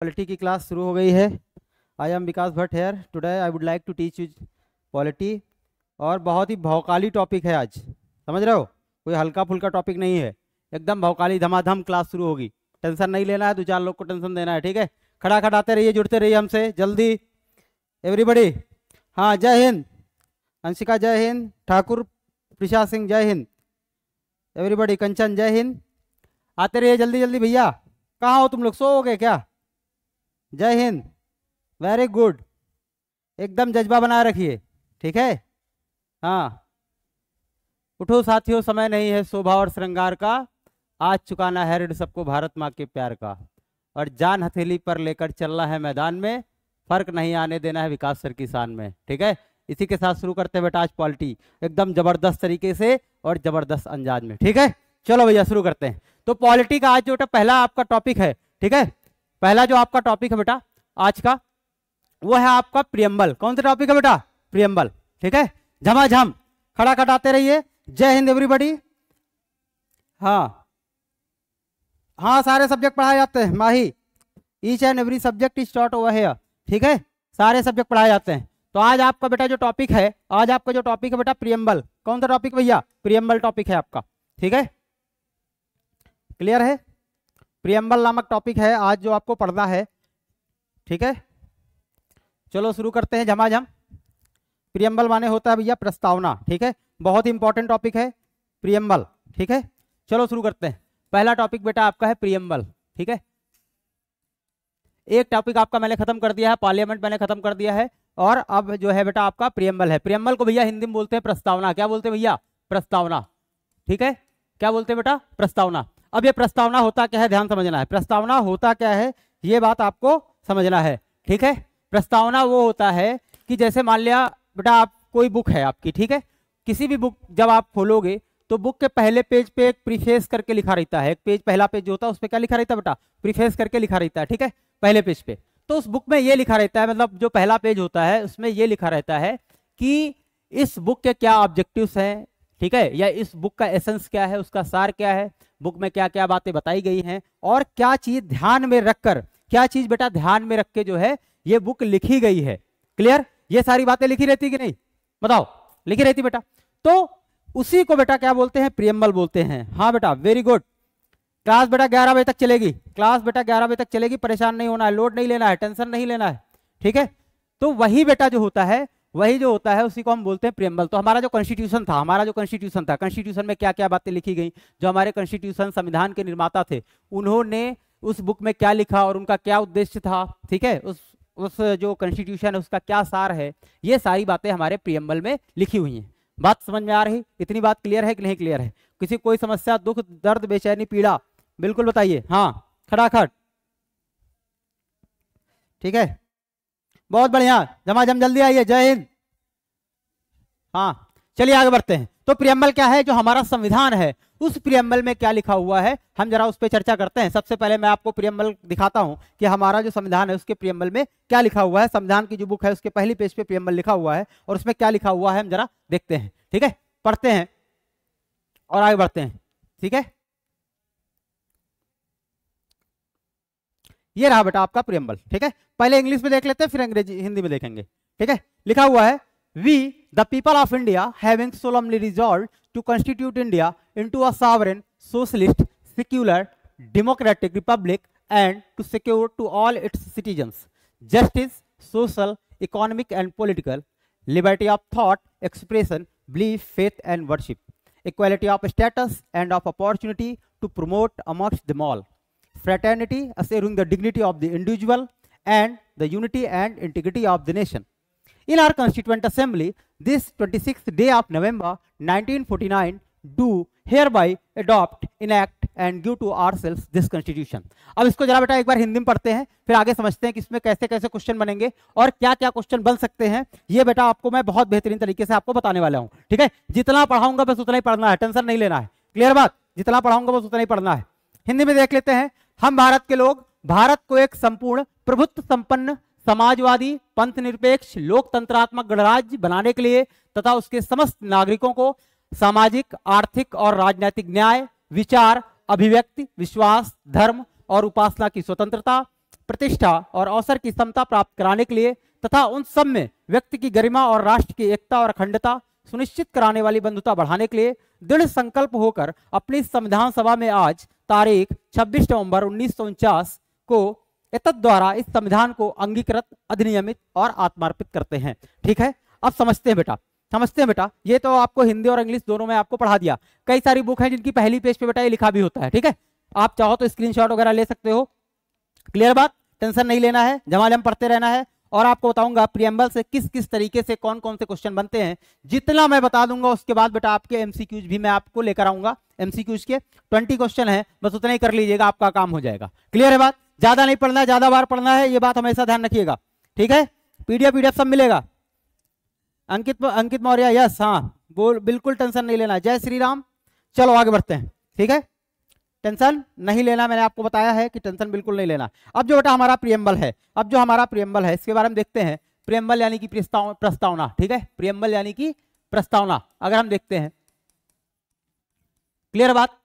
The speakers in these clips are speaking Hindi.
पॉलिटी की क्लास शुरू हो गई है। I am Vikas Bhatt here. Today I would like to teach you polity. और बहुत ही भौकाली टॉपिक है आज, समझ रहे हो, कोई हल्का फुल्का टॉपिक नहीं है, एकदम भौकाली धमाधम क्लास शुरू होगी। टेंशन नहीं लेना है, दो चार लोग को टेंशन देना है, ठीक है। खड़ा खड़ाते रहिए, जुड़ते रहिए हमसे जल्दी एवरीबडी। हाँ, जय हिंद। अंशिका जय हिंद, ठाकुर प्रिशा सिंह जय हिंद, एवरीबडी। कंचन जय हिंद। आते रहिए जल्दी जल्दी भैया। कहाँ हो तुम लोग, सो हो गए क्या? जय हिंद, वेरी गुड, एकदम जज्बा बनाए रखिए, ठीक है। हाँ, उठो साथियों, समय नहीं है शोभा और श्रृंगार का, आज चुकाना है ऋण सबको भारत माँ के प्यार का, और जान हथेली पर लेकर चलना है मैदान में, फर्क नहीं आने देना है विकास सर की शान में, ठीक है। इसी के साथ शुरू करते हैं बेटा आज पॉलिटी, एकदम जबरदस्त तरीके से और जबरदस्त अंदाज में, ठीक है। चलो भैया शुरू करते हैं। तो पॉलिटी का आज जो पहला आपका टॉपिक है, ठीक है, पहला जो आपका टॉपिक है बेटा आज का, वो है आपका प्रियम्बल। कौन सा टॉपिक है बेटा? प्रियम्बल, ठीक है। झमाझम खड़ा खटाते रहिए। जय हिंद एवरीबॉडी। हाँ हाँ, सारे सब्जेक्ट पढ़ाए जाते हैं Mahi, each and every subject is taught over here, ठीक है, सारे सब्जेक्ट पढ़ाए जाते हैं। तो आज आपका बेटा जो टॉपिक है, आज आपका जो टॉपिक है बेटा प्रियम्बल। कौन सा टॉपिक भैया? प्रियम्बल टॉपिक है आपका, ठीक है, क्लियर है। प्रियम्बल नामक टॉपिक है आज जो आपको पढ़ना है, ठीक है। चलो शुरू करते हैं झमाझम। प्रियम्बल माने होता है भैया प्रस्तावना, ठीक है, बहुत ही इंपॉर्टेंट टॉपिक है प्रियम्बल, ठीक है। चलो शुरू करते हैं। पहला टॉपिक बेटा आपका है प्रियम्बल, ठीक है। एक टॉपिक आपका मैंने खत्म कर दिया है, पार्लियामेंट मैंने खत्म कर दिया है, और अब जो है बेटा आपका प्रियम्बल है। प्रियम्बल को भैया हिंदी में बोलते हैं प्रस्तावना। क्या बोलते हैं भैया? प्रस्तावना, ठीक है। क्या बोलते हैं बेटा? प्रस्तावना। अब ये प्रस्तावना होता क्या है, ध्यान समझना है। प्रस्तावना होता क्या है ये बात आपको समझना है, ठीक है। प्रस्तावना वो होता है कि जैसे मान लिया बेटा आप कोई बुक है आपकी, ठीक है, किसी भी बुक जब आप खोलोगे तो बुक के पहले पेज पे एक प्रीफेस करके लिखा रहता है। एक पेज, पहला पेज जो होता है उस पर क्या लिखा रहता है बेटा? प्रीफेस करके लिखा रहता है, ठीक है, पहले पेज पे। तो उस बुक में ये लिखा रहता है, मतलब जो पहला पेज होता है उसमें ये लिखा रहता है कि इस बुक के क्या ऑब्जेक्टिव्स हैं, ठीक है, या इस बुक का एसेंस क्या है, उसका सार क्या है, बुक में क्या क्या बातें बताई गई हैं, और क्या चीज ध्यान में रखकर, क्या चीज बेटा ध्यान में रख के जो है ये बुक लिखी गई है। क्लियर? ये सारी बातें लिखी रहती कि नहीं, बताओ? लिखी रहती बेटा। तो उसी को बेटा क्या बोलते हैं? प्रियम्बल बोलते हैं। हाँ बेटा, वेरी गुड। क्लास बेटा 11 बजे तक चलेगी, क्लास बेटा 11 बजे तक चलेगी, परेशान नहीं होना है, लोड नहीं लेना है, टेंशन नहीं लेना है, ठीक है। तो वही बेटा जो होता है, वही जो होता है उसी को हम बोलते हैं प्रियम्बल। तो हमारा जो कॉन्स्टिट्यूशन था, हमारा जो कॉन्स्टिट्यूशन था, कॉन्स्टिट्यूशन में क्या क्या बातें लिखी गई, जो हमारे कॉन्स्टिट्यूशन संविधान के निर्माता थे उन्होंने उस बुक में क्या लिखा और उनका क्या उद्देश्य था, ठीक है, उस जो कॉन्स्टिट्यूशन है उसका क्या सार है, ये सारी बातें हमारे प्रियम्बल में लिखी हुई हैं। बात समझ में आ रही? इतनी बात क्लियर है कि नहीं क्लियर है? किसी कोई समस्या, दुख, दर्द, बेचैनी, पीड़ा, बिल्कुल बताइए। हाँ, खड़ाखड़, ठीक है, बहुत बढ़िया, झमाझम जल्दी आइए। जय हिंद। हाँ चलिए आगे बढ़ते हैं। तो प्रियम्बल क्या है? जो हमारा संविधान है उस प्रियम्बल में क्या लिखा हुआ है, हम जरा उस पर चर्चा करते हैं। सबसे पहले मैं आपको प्रियम्बल दिखाता हूं कि हमारा जो संविधान है उसके प्रियम्बल में क्या लिखा हुआ है। संविधान की जो बुक है उसके पहली पेज पे प्रियम्बल लिखा हुआ है, और उसमें क्या लिखा हुआ है हम जरा देखते हैं, ठीक है, पढ़ते हैं और आगे बढ़ते हैं, ठीक है। ये रहा बेटा आपका प्रियम्बल, ठीक है। पहले इंग्लिश में देख लेते हैं, फिर अंग्रेजी हिंदी में देखेंगे, ठीक है। लिखा हुआ है, We, the people of India, having solemnly resolved to constitute India into a sovereign, socialist, secular, democratic republic, and to secure to all its citizens justice, social, economic, and political, liberty of thought, expression, belief, faith, and worship, equality of status and of opportunity to promote amongst them all, fraternity, assuring the dignity of the individual and the unity and integrity of the nation. In our Constituent Assembly, this 26th day of November 1949, do hereby adopt, enact and give to ourselves this Constitution. अब इसको जरा बेटा एक बार हिंदी में पढ़ते हैं, फिर आगे समझते हैं कि इसमें कैसे कैसे क्वेश्चन बनेंगे और क्या क्या क्वेश्चन बन सकते हैं। ये बेटा आपको मैं बहुत बेहतरीन तरीके से आपको बताने वाला हूँ, ठीक है। जितना पढ़ाऊंगा बस उतना ही पढ़ना है, टेंशन नहीं लेना है। क्लियर बात? जितना पढ़ाऊंगा बस उतना ही पढ़ना है। हिंदी में देख लेते हैं। हम भारत के लोग भारत को एक संपूर्ण प्रभुत्व संपन्न समाजवादी पंथ निरपेक्ष लोकतंत्रात्मक गणराज्य बनाने के लिए तथा उसके समस्त नागरिकों को सामाजिक, आर्थिक और राजनीतिक न्याय, विचार, अभिव्यक्ति, विश्वास, धर्म और उपासना की स्वतंत्रता, प्रतिष्ठा और अवसर की समता प्राप्त कराने के लिए तथा उन सब में व्यक्ति की गरिमा और राष्ट्र की एकता और अखंडता सुनिश्चित कराने वाली बंधुता बढ़ाने के लिए दृढ़ संकल्प होकर अपनी संविधान सभा में आज तारीख 26 नवंबर 1949 को एतद द्वारा इस संविधान को अंगीकृत, अधिनियमित और आत्मार्पित करते हैं। ठीक है, अब समझते हैं बेटा, समझते हैं बेटा। ये तो आपको हिंदी और इंग्लिश दोनों में आपको पढ़ा दिया। कई सारी बुक है जिनकी पहली पेज पे बेटा ये लिखा भी होता है। ठीक है, आप चाहो तो स्क्रीनशॉट वगैरह ले सकते हो। क्लियर बात, टेंशन नहीं लेना है, झमाझम पढ़ते रहना है। और आपको बताऊंगा प्रियम्बल से किस किस तरीके से कौन कौन से क्वेश्चन बनते हैं, जितना मैं बता दूंगा उसके बाद बेटा आपके एमसीक्यूज भी मैं आपको लेकर आऊंगा। एमसीक्यूज के 20 क्वेश्चन है, बस उतना ही कर लीजिएगा, आपका काम हो जाएगा। क्लियर है बात, ज्यादा नहीं पढ़ना है, ज्यादा बार पढ़ना है, ये बात हमेशा ध्यान रखिएगा। ठीक है, पीडीएफ सब मिलेगा। अंकित मौर्य, यस, हाँ बोल, बिल्कुल टेंशन नहीं लेना। जय श्री राम। चलो आगे बढ़ते हैं। ठीक है, टेंशन नहीं लेना, मैंने आपको बताया है कि टेंशन बिल्कुल नहीं लेना। अब जो बेटा हमारा प्रियम्बल है, अब जो हमारा प्रियम्बल है इसके बारे में देखते हैं। प्रियम्बल यानी कि प्रस्तावना। ठीक है, प्रियम्बल यानी कि प्रस्तावना अगर हम देखते हैं। क्लियर बात,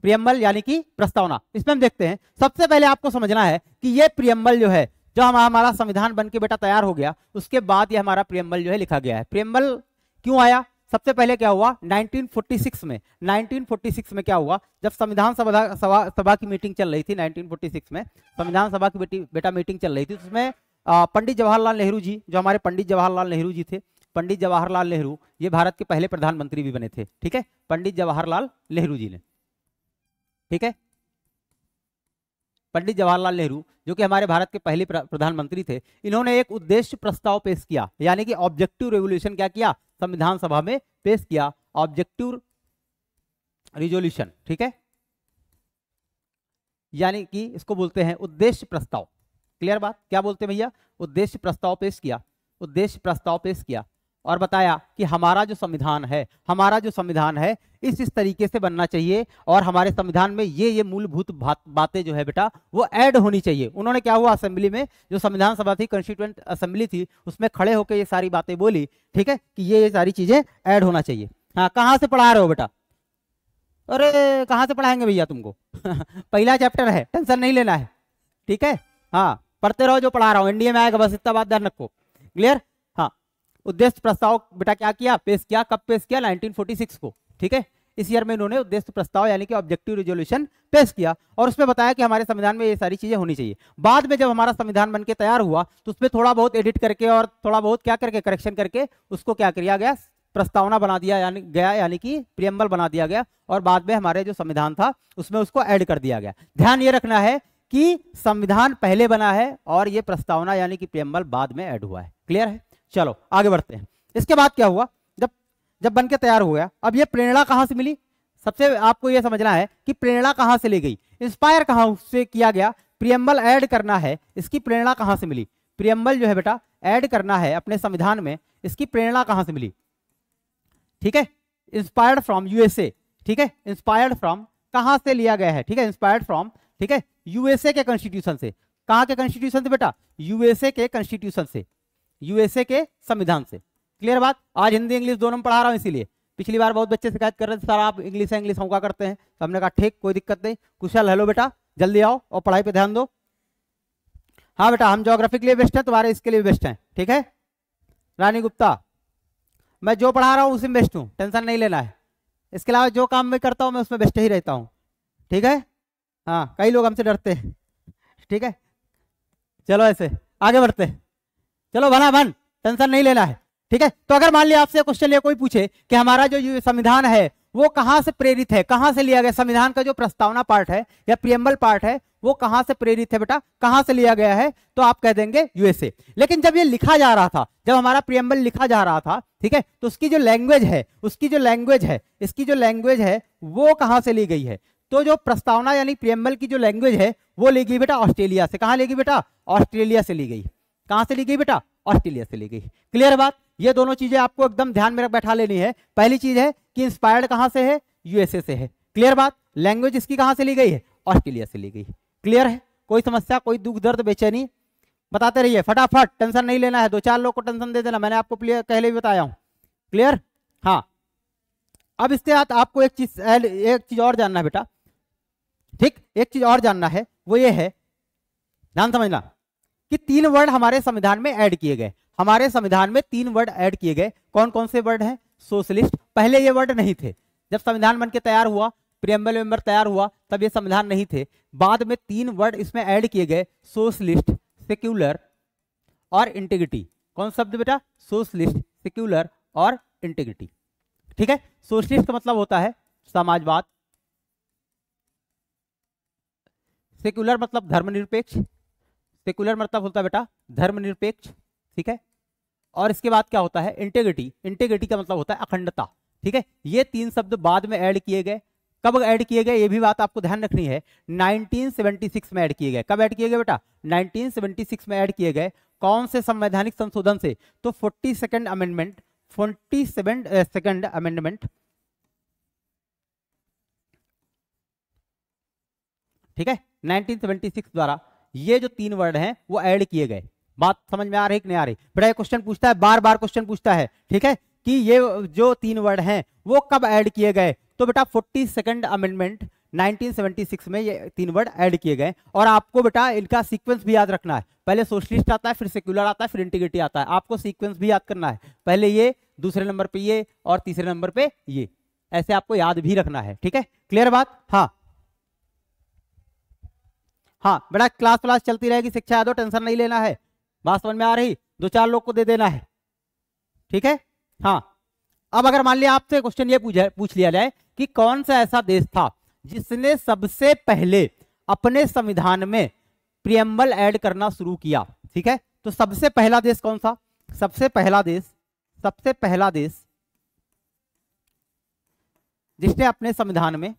प्रियम्बल यानी कि प्रस्तावना, इसमें हम देखते हैं। सबसे पहले आपको समझना है कि ये प्रियम्बल जो है, जो हमारा संविधान बन के बेटा तैयार हो गया, उसके बाद ये हमारा प्रियम्बल जो है लिखा गया है। प्रियम्बल क्यों आया? सबसे पहले क्या हुआ 1946 में, 1946 में क्या हुआ, जब संविधान सभा की मीटिंग चल रही थी 1946 में, संविधान सभा की बेटा मीटिंग चल रही थी, उसमें पंडित जवाहरलाल नेहरू जी, जो हमारे पंडित जवाहरलाल नेहरू जी थे, पंडित जवाहरलाल नेहरू ये भारत के पहले प्रधानमंत्री भी बने थे। ठीक है, पंडित जवाहरलाल नेहरू जी ने, ठीक है, पंडित जवाहरलाल नेहरू जो कि हमारे भारत के पहले प्रधानमंत्री थे, इन्होंने एक उद्देश्य प्रस्ताव पेश किया, यानी कि ऑब्जेक्टिव रेवोल्यूशन क्या किया, संविधान सभा में पेश किया, ऑब्जेक्टिव रिजोल्यूशन। ठीक है, यानी कि इसको बोलते हैं उद्देश्य प्रस्ताव। क्लियर बात, क्या बोलते हैं भैया, उद्देश्य प्रस्ताव पेश किया, उद्देश्य प्रस्ताव पेश किया और बताया कि हमारा जो संविधान है, हमारा जो संविधान है इस तरीके से बनना चाहिए और हमारे संविधान में ये मूलभूत बातें जो है बेटा वो ऐड होनी चाहिए। उन्होंने क्या हुआ, असेंबली में जो संविधान सभा थी, कॉन्स्टिट्यूएंट असेंबली थी, उसमें खड़े होकर ये सारी बातें बोली। ठीक है, कि ये सारी चीजें ऐड होना चाहिए। हाँ, कहाँ से पढ़ा रहे हो बेटा? अरे कहाँ से पढ़ाएंगे भैया तुमको पहला चैप्टर है, टेंशन नहीं लेना है। ठीक है, हाँ पढ़ते रहो जो पढ़ा रहा हूँ, एनडीए में आएगा, बस इतना बात ध्यान रखो। क्लियर, हाँ। उद्देश्य प्रस्ताव बेटा क्या किया, पेश किया, कब पेश किया, 1946 को। ठीक है, इस ईयर में इन्होंने उद्देश्य प्रस्ताव यानी कि ऑब्जेक्टिव रिजोल्यूशन पेश किया और उसमें बताया कि हमारे संविधान में ये सारी चीजें होनी चाहिए। बाद में जब हमारा संविधान बनके तैयार हुआ तो उसमें थोड़ा बहुत एडिट करके और थोड़ा बहुत क्या करके करेक्शन करके उसको क्या किया गया, प्रस्तावना बना दिया यानी कि प्रियम्बल बना दिया गया और बाद में हमारे जो संविधान था उसमें उसको ऐड कर दिया गया। ध्यान ये रखना है कि संविधान पहले बना है और ये प्रस्तावना यानी कि प्रियम्बल बाद में ऐड हुआ है। क्लियर है, चलो आगे बढ़ते हैं। इसके बाद क्या हुआ, जब बन के तैयार हो गया, अब ये प्रेरणा कहां से मिली, सबसे आपको ये समझना है कि प्रेरणा कहां से ली गई, इंस्पायर कहां से किया गया, प्रियम्बल ऐड करना है, इसकी प्रेरणा कहां से मिली, प्रियम्बल जो है बेटा ऐड करना है अपने संविधान में, इसकी प्रेरणा कहां से मिली। ठीक है, इंस्पायर्ड फ्रॉम यूएसए। ठीक है, इंस्पायर्ड फ्रॉम कहां से लिया गया है, ठीक है, इंस्पायर्ड फ्रॉम, ठीक है, यूएसए के कॉन्स्टिट्यूशन से। कहां के कॉन्स्टिट्यूशन से बेटा, यूएसए के कॉन्स्टिट्यूशन से, यूएसए के संविधान से। क्लियर बात, आज हिंदी इंग्लिश दोनों में पढ़ा रहा हूं इसीलिए। पिछली बार बहुत बच्चे शिकायत कर रहे थे सर आप इंग्लिश है इंग्लिश हमका करते हैं, तो हमने कहा ठीक, कोई दिक्कत नहीं, कुशल हेलो बेटा, जल्दी आओ और पढ़ाई पे ध्यान दो। हाँ बेटा, हम ज्योग्राफी के लिए बेस्ट हैं, तुम्हारे इसके लिए बेस्ट हैं। ठीक है, रानी गुप्ता, मैं जो पढ़ा रहा हूँ उसी में बेस्ट हूँ, टेंशन नहीं लेना है। इसके अलावा जो काम मैं करता हूँ मैं उसमें बेस्ट ही रहता हूँ। ठीक है, हाँ कई लोग हमसे डरते हैं। ठीक है, चलो ऐसे आगे बढ़ते हैं, चलो भला मन, टेंशन नहीं लेना है। ठीक है, तो अगर मान लिया आपसे क्वेश्चन ये कोई पूछे कि हमारा जो संविधान है वो कहां से प्रेरित है, कहां से लिया गया, संविधान का जो प्रस्तावना पार्ट है या प्रियम्बल पार्ट है वो कहां से प्रेरित है बेटा, कहां से लिया गया है, तो आप कह देंगे यूएसए। लेकिन जब ये लिखा जा रहा था, जब हमारा प्रियम्बल लिखा जा रहा था, ठीक है, तो उसकी जो लैंग्वेज है, उसकी जो लैंग्वेज है, इसकी जो लैंग्वेज है वो कहां से ली गई है, तो जो प्रस्तावना यानी प्रियम्बल की जो लैंग्वेज है वो ली गई बेटा ऑस्ट्रेलिया से। कहां ली गई बेटा, ऑस्ट्रेलिया से ली गई। कहां से ली गई बेटा, ऑस्ट्रेलिया से ली गई। क्लियर बात, ये दोनों चीजें आपको एकदम ध्यान में बैठा लेनी है। पहली चीज है कि इंस्पायर्ड कहां से है, यूएसए से है। क्लियर बात, लैंग्वेज इसकी कहां से ली गई है, ऑस्ट्रेलिया से ली गई। क्लियर है, कोई समस्या, कोई दुख दर्द बेचैनी, बताते रहिए फटाफट, टेंशन नहीं लेना है। 2-4 लोग को टेंशन दे देना, मैंने आपको पहले भी बताया हूं। क्लियर, हाँ। अब इसके बाद आपको एक चीज और जानना है बेटा, ठीक, एक चीज और जानना है, वो ये है ध्यान समझना कि 3 वर्ड हमारे संविधान में ऐड किए गए। हमारे संविधान में 3 वर्ड ऐड किए गए। कौन कौन से वर्ड हैं? सोशलिस्ट। पहले ये वर्ड नहीं थे, जब संविधान बनके तैयार हुआ, प्रियम्बल मेंबर तैयार हुआ, तब ये संविधान नहीं थे। बाद में 3 वर्ड इसमें ऐड किए गए, सोशलिस्ट, सेक्युलर और इंटीग्रिटी। कौन शब्द बेटा? सोशलिस्ट, सेक्युलर और इंटीग्रिटी। ठीक है, सोशलिस्ट का मतलब होता है समाजवाद, सेक्युलर मतलब धर्मनिरपेक्ष, सेक्युलर मतलब होता है बेटा धर्मनिरपेक्ष। ठीक है, और इसके बाद क्या होता है? इंटीग्रिटी। इंटीग्रिटी का मतलब होता है अखंडता। ठीक है, ये 3 शब्द बाद में ऐड किए गए। कब ऐड किए गए ये भी बात आपको ध्यान रखनी है, 1976 में ऐड किए गए। कब ऐड किए गए बेटा? 1976 में ऐड किए गए। कौन से संवैधानिक संशोधन से? तो 42nd अमेंडमेंट, 42nd अमेंडमेंट। ठीक है, 1976 द्वारा ये जो 3 वर्ड हैं वो ऐड किए गए। बात समझ में आ रही कि नहीं आ रही? बेटा ये क्वेश्चन पूछता है, बार बार क्वेश्चन पूछता है। ठीक है, कि ये जो 3 वर्ड हैं वो कब ऐड किए गए? तो बेटा 42nd अमेंडमेंट 1976 में ये 3 वर्ड ऐड किए गए। और आपको बेटा इनका सीक्वेंस भी याद रखना है। पहले सोशलिस्ट आता है, फिर सेक्युलर आता है, फिर इंटीग्रिटी आता है। आपको सीक्वेंस भी याद करना है, पहले ये, दूसरे नंबर पे ये और तीसरे नंबर पे ये, ऐसे आपको याद भी रखना है। ठीक है, क्लियर बात? हाँ हाँ बेटा, क्लास चलती रहेगी, शिक्षा यादव, टेंशन नहीं लेना है। बात समझ में आ रही? 2-4 लोग को दे देना है। ठीक है, हाँ। अब अगर मान लिया आपसे क्वेश्चन ये पूछ लिया जाए कि कौन सा ऐसा देश था जिसने सबसे पहले अपने संविधान में प्रियम्बल ऐड करना शुरू किया। ठीक है, तो सबसे पहला देश कौन सा? सबसे पहला देश जिसने अपने संविधान में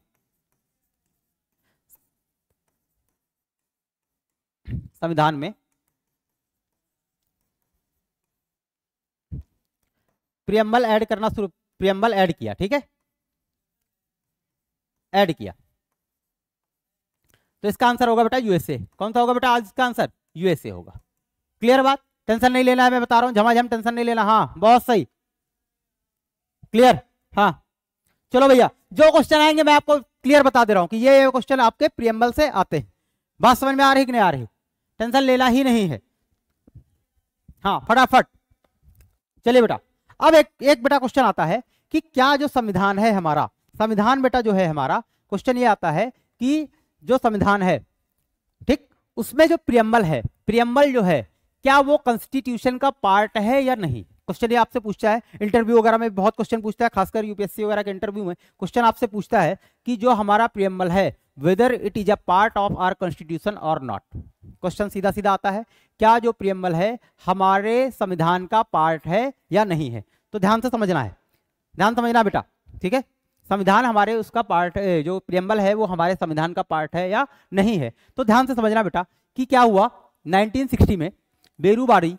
प्रियम्बल ऐड किया। ठीक है, ऐड किया, तो इसका आंसर होगा बेटा यूएसए। कौन सा होगा बेटा आज इसका आंसर? यूएसए होगा। क्लियर बात? टेंशन नहीं लेना है, मैं बता रहा हूं, झमाझम टेंशन नहीं लेना। हाँ बहुत सही, क्लियर। हाँ चलो भैया, जो क्वेश्चन आएंगे मैं आपको क्लियर बता दे रहा हूं कि ये क्वेश्चन आपके प्रियम्बल से आते हैं। बात समझ में आ रही कि नहीं आ रही? टेंशन लेना ही नहीं है। हाँ फटाफट चलिए बेटा। अब एक बेटा क्वेश्चन आता है कि क्या जो संविधान है हमारा, संविधान बेटा जो है हमारा, क्वेश्चन ये आता है कि जो संविधान है, ठीक, उसमें जो प्रियम्बल है, प्रियम्बल जो है क्या वो कॉन्स्टिट्यूशन का पार्ट है या नहीं? क्वेश्चन ये आपसे पूछता है, इंटरव्यू वगैरह में बहुत क्वेश्चन पूछता है, खासकर यूपीएससी वगैरह के इंटरव्यू में क्वेश्चन आपसे पूछता है कि जो हमारा प्रियम्बल है whether it is a part of our constitution और नॉट। क्वेश्चन सीधा सीधा आता है, क्या जो प्रियम्बल है हमारे संविधान का पार्ट है या नहीं है? तो ध्यान से समझना है, ध्यान समझना बेटा। ठीक है, संविधान हमारे उसका पार्ट, जो प्रियम्बल है वो हमारे संविधान का पार्ट है या नहीं है? तो ध्यान से समझना बेटा कि क्या हुआ 1960 में Berubari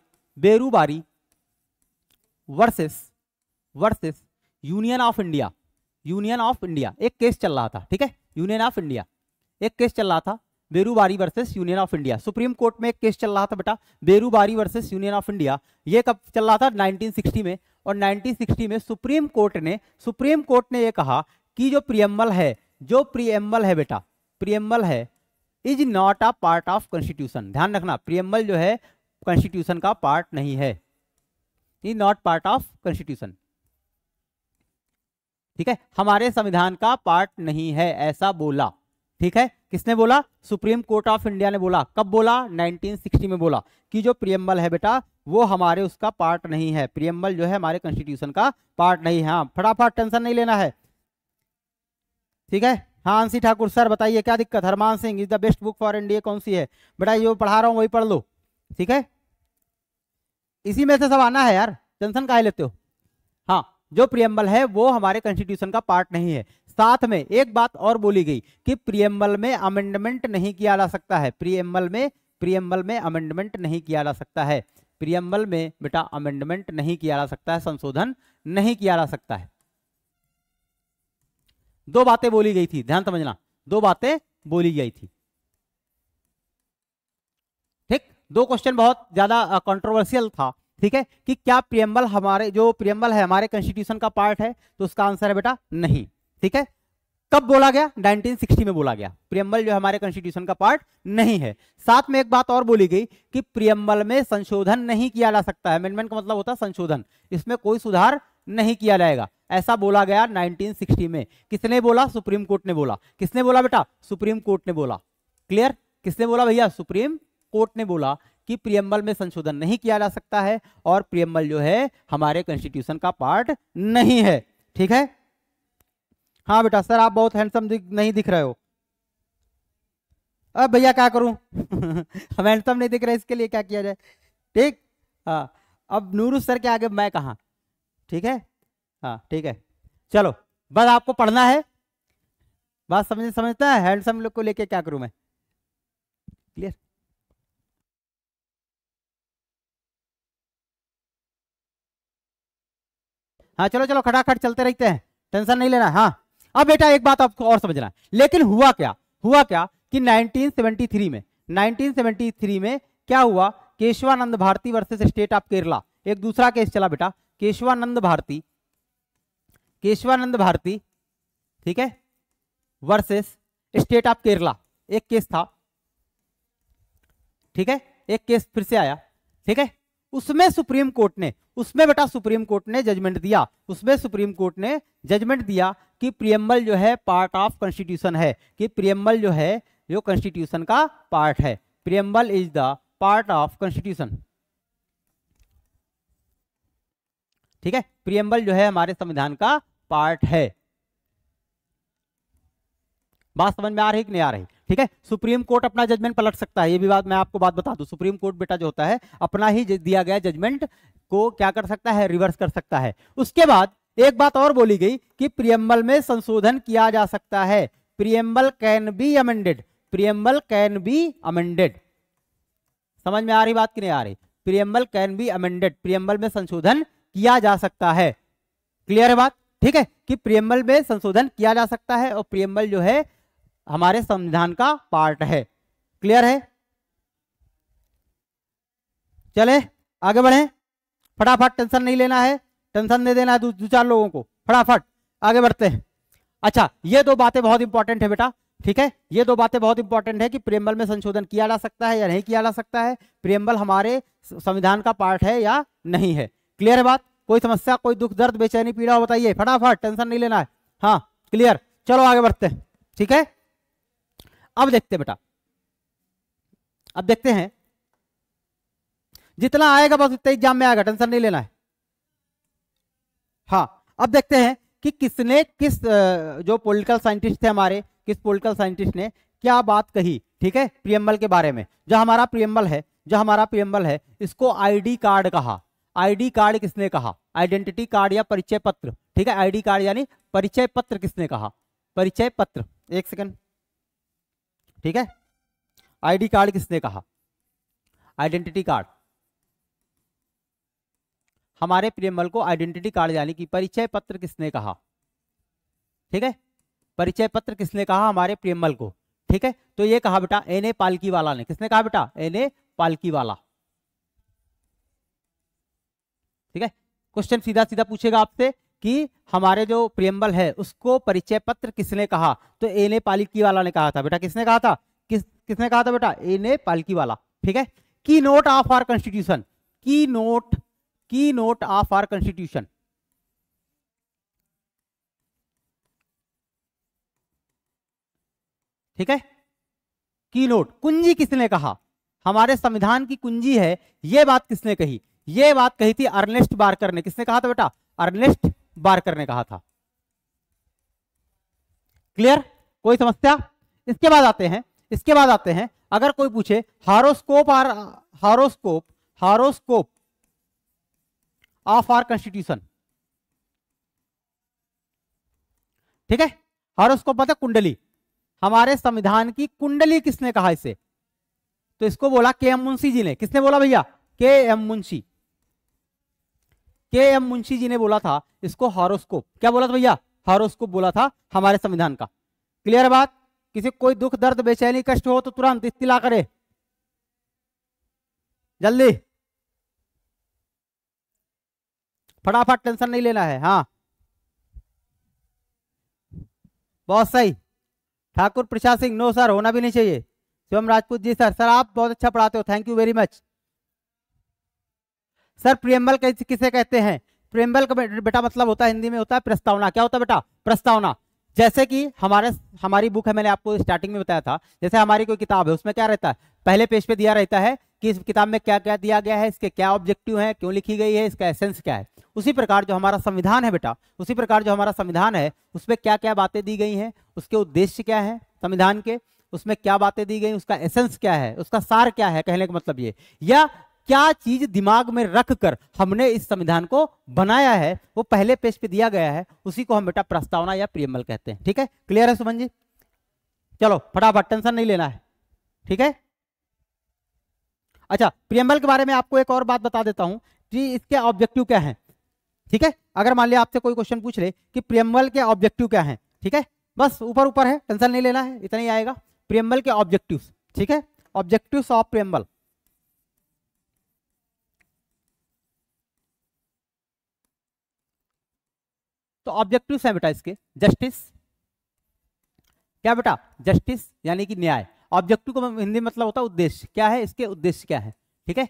versus union of India एक केस चल रहा था। ठीक है, यूनियन ऑफ इंडिया एक केस चल रहा था, Berubari versus union of India. Supreme court में एक केस चल रहा था बेटा, Berubari versus union of India. ये कब चल रहा था? 1960 में। और 1960 में सुप्रीम कोर्ट ने ये कहा कि जो प्रियम्बल है बेटा, प्रियम्बल है is not a part of constitution. ध्यान रखना, प्रियम्बल जो है कॉन्स्टिट्यूशन का पार्ट नहीं है, is not part of constitution. ठीक है, हमारे संविधान का पार्ट नहीं है, ऐसा बोला। ठीक है, किसने बोला? सुप्रीम कोर्ट ऑफ इंडिया ने बोला। कब बोला? 1960 में बोला कि जो प्रियम्बल है बेटा वो हमारे उसका पार्ट नहीं है, प्रियम्बल जो है हमारे कॉन्स्टिट्यूशन का पार्ट नहीं है। हाँ फटाफट, टेंशन नहीं लेना है। ठीक है, हाँ अंशी ठाकुर सर बताइए क्या दिक्कत? Harman Singh is the best book for India कौन सी है? बेटा ये पढ़ा रहा हूँ वही पढ़ लो। ठीक है, इसी में से सब आना है यार, टेंशन काहे लेते हो? हाँ, जो प्रियम्बल है वो हमारे कॉन्स्टिट्यूशन का पार्ट नहीं है। साथ में एक बात और बोली गई कि प्रियम्बल में अमेंडमेंट नहीं किया जा सकता है, प्रियम्बल में अमेंडमेंट नहीं किया जा सकता है, प्रियम्बल में बेटा अमेंडमेंट नहीं किया जा सकता है, संशोधन नहीं किया जा सकता है। 2 बातें बोली गई थी, ध्यान समझना, 2 बातें बोली गई थी। ठीक, 2 क्वेश्चन बहुत ज्यादा कंट्रोवर्शियल था। ठीक है, कि क्या प्रियम्बल है हमारे कॉन्स्टिट्यूशन का पार्ट है? तो उसका आंसर है बेटा नहीं। ठीक है, कब बोला गया? 1960 में बोला गया। प्रियम्बल जो हमारे कॉन्स्टिट्यूशन का पार्ट नहीं है। साथ में एक बात और बोली गई कि प्रियम्बल में संशोधन नहीं किया जा सकता है। अमेंडमेंट का मतलब होता है संशोधन, इसमें कोई सुधार नहीं किया जाएगा, ऐसा बोला गया 1960 में। किसने बोला? सुप्रीम कोर्ट ने बोला। किसने बोला बेटा? सुप्रीम कोर्ट ने बोला। क्लियर? किसने बोला भैया? सुप्रीम कोर्ट ने बोला कि प्रियम्बल में संशोधन नहीं किया जा सकता है और प्रियम्बल जो है हमारे कॉन्स्टिट्यूशन का पार्ट नहीं है। ठीक है? हाँ बेटा, सर आप बहुत हैंडसम नहीं दिख रहे हो। अब भैया क्या करूं? हम हैंडसम नहीं दिख रहे, इसके लिए क्या किया जाए? ठीक, हाँ। अब नूरुस सर के आगे मैं कहा? ठीक है, हाँ ठीक है। चलो, बस आपको पढ़ना है, बात समझता है। हैंडसम लोग को लेके क्या करूं मैं? क्लियर? हाँ चलो चलो, खटाखट चलते रहते हैं, टेंशन नहीं लेना। हाँ, अब बेटा एक बात आपको और समझना है। लेकिन हुआ क्या? हुआ क्या कि 1973 में क्या हुआ? Kesavananda Bharati versus state of Kerala, एक दूसरा केस चला बेटा। केशवानंद भारती, ठीक है, वर्सेस स्टेट ऑफ केरला, एक केस था। ठीक है, एक केस फिर से आया। ठीक है, उसमें सुप्रीम कोर्ट ने जजमेंट दिया कि प्रियम्बल जो है पार्ट ऑफ कॉन्स्टिट्यूशन है, कि प्रियम्बल जो है जो कॉन्स्टिट्यूशन का पार्ट है। Preamble is the part of constitution. ठीक है, प्रियम्बल जो है हमारे संविधान का पार्ट है। बात समझ में आ रही कि नहीं आ रही? ठीक है, सुप्रीम कोर्ट अपना जजमेंट पलट सकता है। ये भी बात मैं आपको बता दूं, सुप्रीम कोर्ट बेटा जो होता है अपना ही दिया गया जजमेंट को क्या कर सकता है? रिवर्स कर सकता है। उसके बाद एक बात और बोली गई कि प्रियम्बल में संशोधन किया जा सकता है। Preamble can be amended. समझ में आ रही बात कि नहीं आ रही? Preamble can be amended, preamble में संशोधन किया जा सकता है। क्लियर है बात? ठीक है, कि प्रियम्बल में संशोधन किया जा सकता है और प्रियम्बल जो है हमारे संविधान का पार्ट है। क्लियर है? चले आगे बढ़े, फटाफट, टेंशन नहीं लेना है, टेंशन नहीं देना है दो चार लोगों को, फटाफट आगे बढ़ते हैं। अच्छा, ये दो बातें बहुत इंपॉर्टेंट है बेटा। ठीक है, ये दो बातें बहुत इंपॉर्टेंट है कि प्रियम्बल में संशोधन किया जा सकता है या नहीं किया जा सकता है, प्रियम्बल हमारे संविधान का पार्ट है या नहीं है। क्लियर है बात? कोई समस्या, कोई दुख दर्द बेचैनी पीड़ा हो बताइए, फटाफट, टेंशन नहीं लेना है। हाँ क्लियर, चलो आगे बढ़ते हैं। ठीक है, अब देखते हैं बेटा, अब देखते हैं, जितना आएगा बस उतना एग्जाम में आएगा, टेंशन नहीं लेना है। हाँ, अब देखते हैं कि किस जो पॉलिटिकल साइंटिस्ट थे हमारे, किस पॉलिटिकल साइंटिस्ट ने क्या बात कही। ठीक है, प्रियम्बल के बारे में। जो हमारा प्रियम्बल है इसको आईडी कार्ड कहा। आईडी कार्ड किसने कहा? आइडेंटिटी कार्ड या परिचय पत्र। ठीक है, आईडी कार्ड यानी परिचय पत्र किसने कहा? परिचय पत्र, एक सेकंड। ठीक है, आईडी कार्ड किसने कहा? Identity card. हमारे प्रियम्बल को आइडेंटिटी कार्ड यानी कि परिचय पत्र किसने कहा? ठीक है, परिचय पत्र किसने कहा हमारे प्रियम्बल को? ठीक है, तो ये कहा बेटा एन.ए. पालकीवाला ने। किसने कहा बेटा? एन.ए. पालकीवाला। ठीक है, क्वेश्चन सीधा सीधा पूछेगा आपसे कि हमारे जो प्रियम्बल है उसको परिचय पत्र किसने कहा? तो एन.ए. पालकीवाला ने कहा था बेटा। किसने कहा था? किसने कहा था बेटा? एन.ए. पालकीवाला। ठीक है, की नोट ऑफ आवर कॉन्स्टिट्यूशन, की नोट ऑफ आवर कॉन्स्टिट्यूशन। ठीक है, की नोट, कुंजी किसने कहा? हमारे संविधान की कुंजी है, ये बात किसने कही? ये बात कही थी अर्नेस्ट बार्कर ने। किसने कहा था बेटा? अर्नेस्ट बार्कर ने कहा था। क्लियर? कोई समस्या? इसके बाद आते हैं, अगर कोई पूछे हॉरोस्कोप ऑफ आवर कॉन्स्टिट्यूशन। ठीक है, हॉरोस्कोप मतलब कुंडली, हमारे संविधान की कुंडली किसने कहा इसे? तो इसको बोला के.एम. मुंशी जी ने। किसने बोला भैया? के.एम. मुंशी जी ने बोला था इसको हॉरोस्कोप। क्या बोला था भैया? हॉरोस्कोप बोला था हमारे संविधान का। क्लियर है बात? किसी कोई दुख दर्द बेचैनी कष्ट हो तो तुरंत इत्तिला करे, जल्दी, फटाफट, टेंशन नहीं लेना है। हाँ बहुत सही। ठाकुर प्रसाद सिंह, नो सर, होना भी नहीं चाहिए। शिवम राजपूत जी, सर आप बहुत अच्छा पढ़ाते हो, thank you very much. Sir preamble किसे कहते हैं? प्रियम्बल का बेटा मतलब होता है, हिंदी में होता है प्रस्तावना। क्या होता है बेटा? प्रस्तावना। जैसे कि हमारी बुक है, मैंने आपको स्टार्टिंग में बताया था, जैसे हमारी कोई किताब है, उसमें क्या रहता है, पहले पेज पे दिया रहता है कि इस किताब में क्या क्या दिया गया है, इसके क्या ऑब्जेक्टिव है, क्यों लिखी गई है, इसका एसेंस क्या है। उसी प्रकार जो हमारा संविधान है बेटा, उसी प्रकार जो हमारा संविधान है, उसमें क्या क्या बातें दी गई हैं, उसके उद्देश्य क्या है संविधान के, उसमें क्या बातें दी गई, उसका एसेंस क्या है, उसका सार क्या है, कहने का मतलब ये, या क्या चीज दिमाग में रखकर हमने इस संविधान को बनाया है, वो पहले पेज पे दिया गया है, उसी को हम बेटा प्रस्तावना या प्रियम्बल कहते हैं। ठीक है, क्लियर है सुमन जी? चलो फटाफट, टेंशन नहीं लेना है। ठीक है, अच्छा प्रियम्बल के बारे में आपको एक और बात बता देता हूं कि इसके ऑब्जेक्टिव क्या है। ठीक है, अगर मान लिया आपसे कोई क्वेश्चन पूछ ले कि प्रियम्बल के ऑब्जेक्टिव क्या है, ठीक है, बस ऊपर ऊपर है, टेंशन नहीं लेना है, इतना ही आएगा, प्रियम्बल के ऑब्जेक्टिव्स। ठीक है, ऑब्जेक्टिव्स ऑफ प्रियम्बल। तो ऑब्जेक्टिव्स है बेटा इसके, जस्टिस, क्या बेटा? जस्टिस यानी कि न्याय। ऑब्जेक्टिव को हिंदी मतलब होता है उद्देश्य, क्या है इसके उद्देश्य क्या है। ठीक है,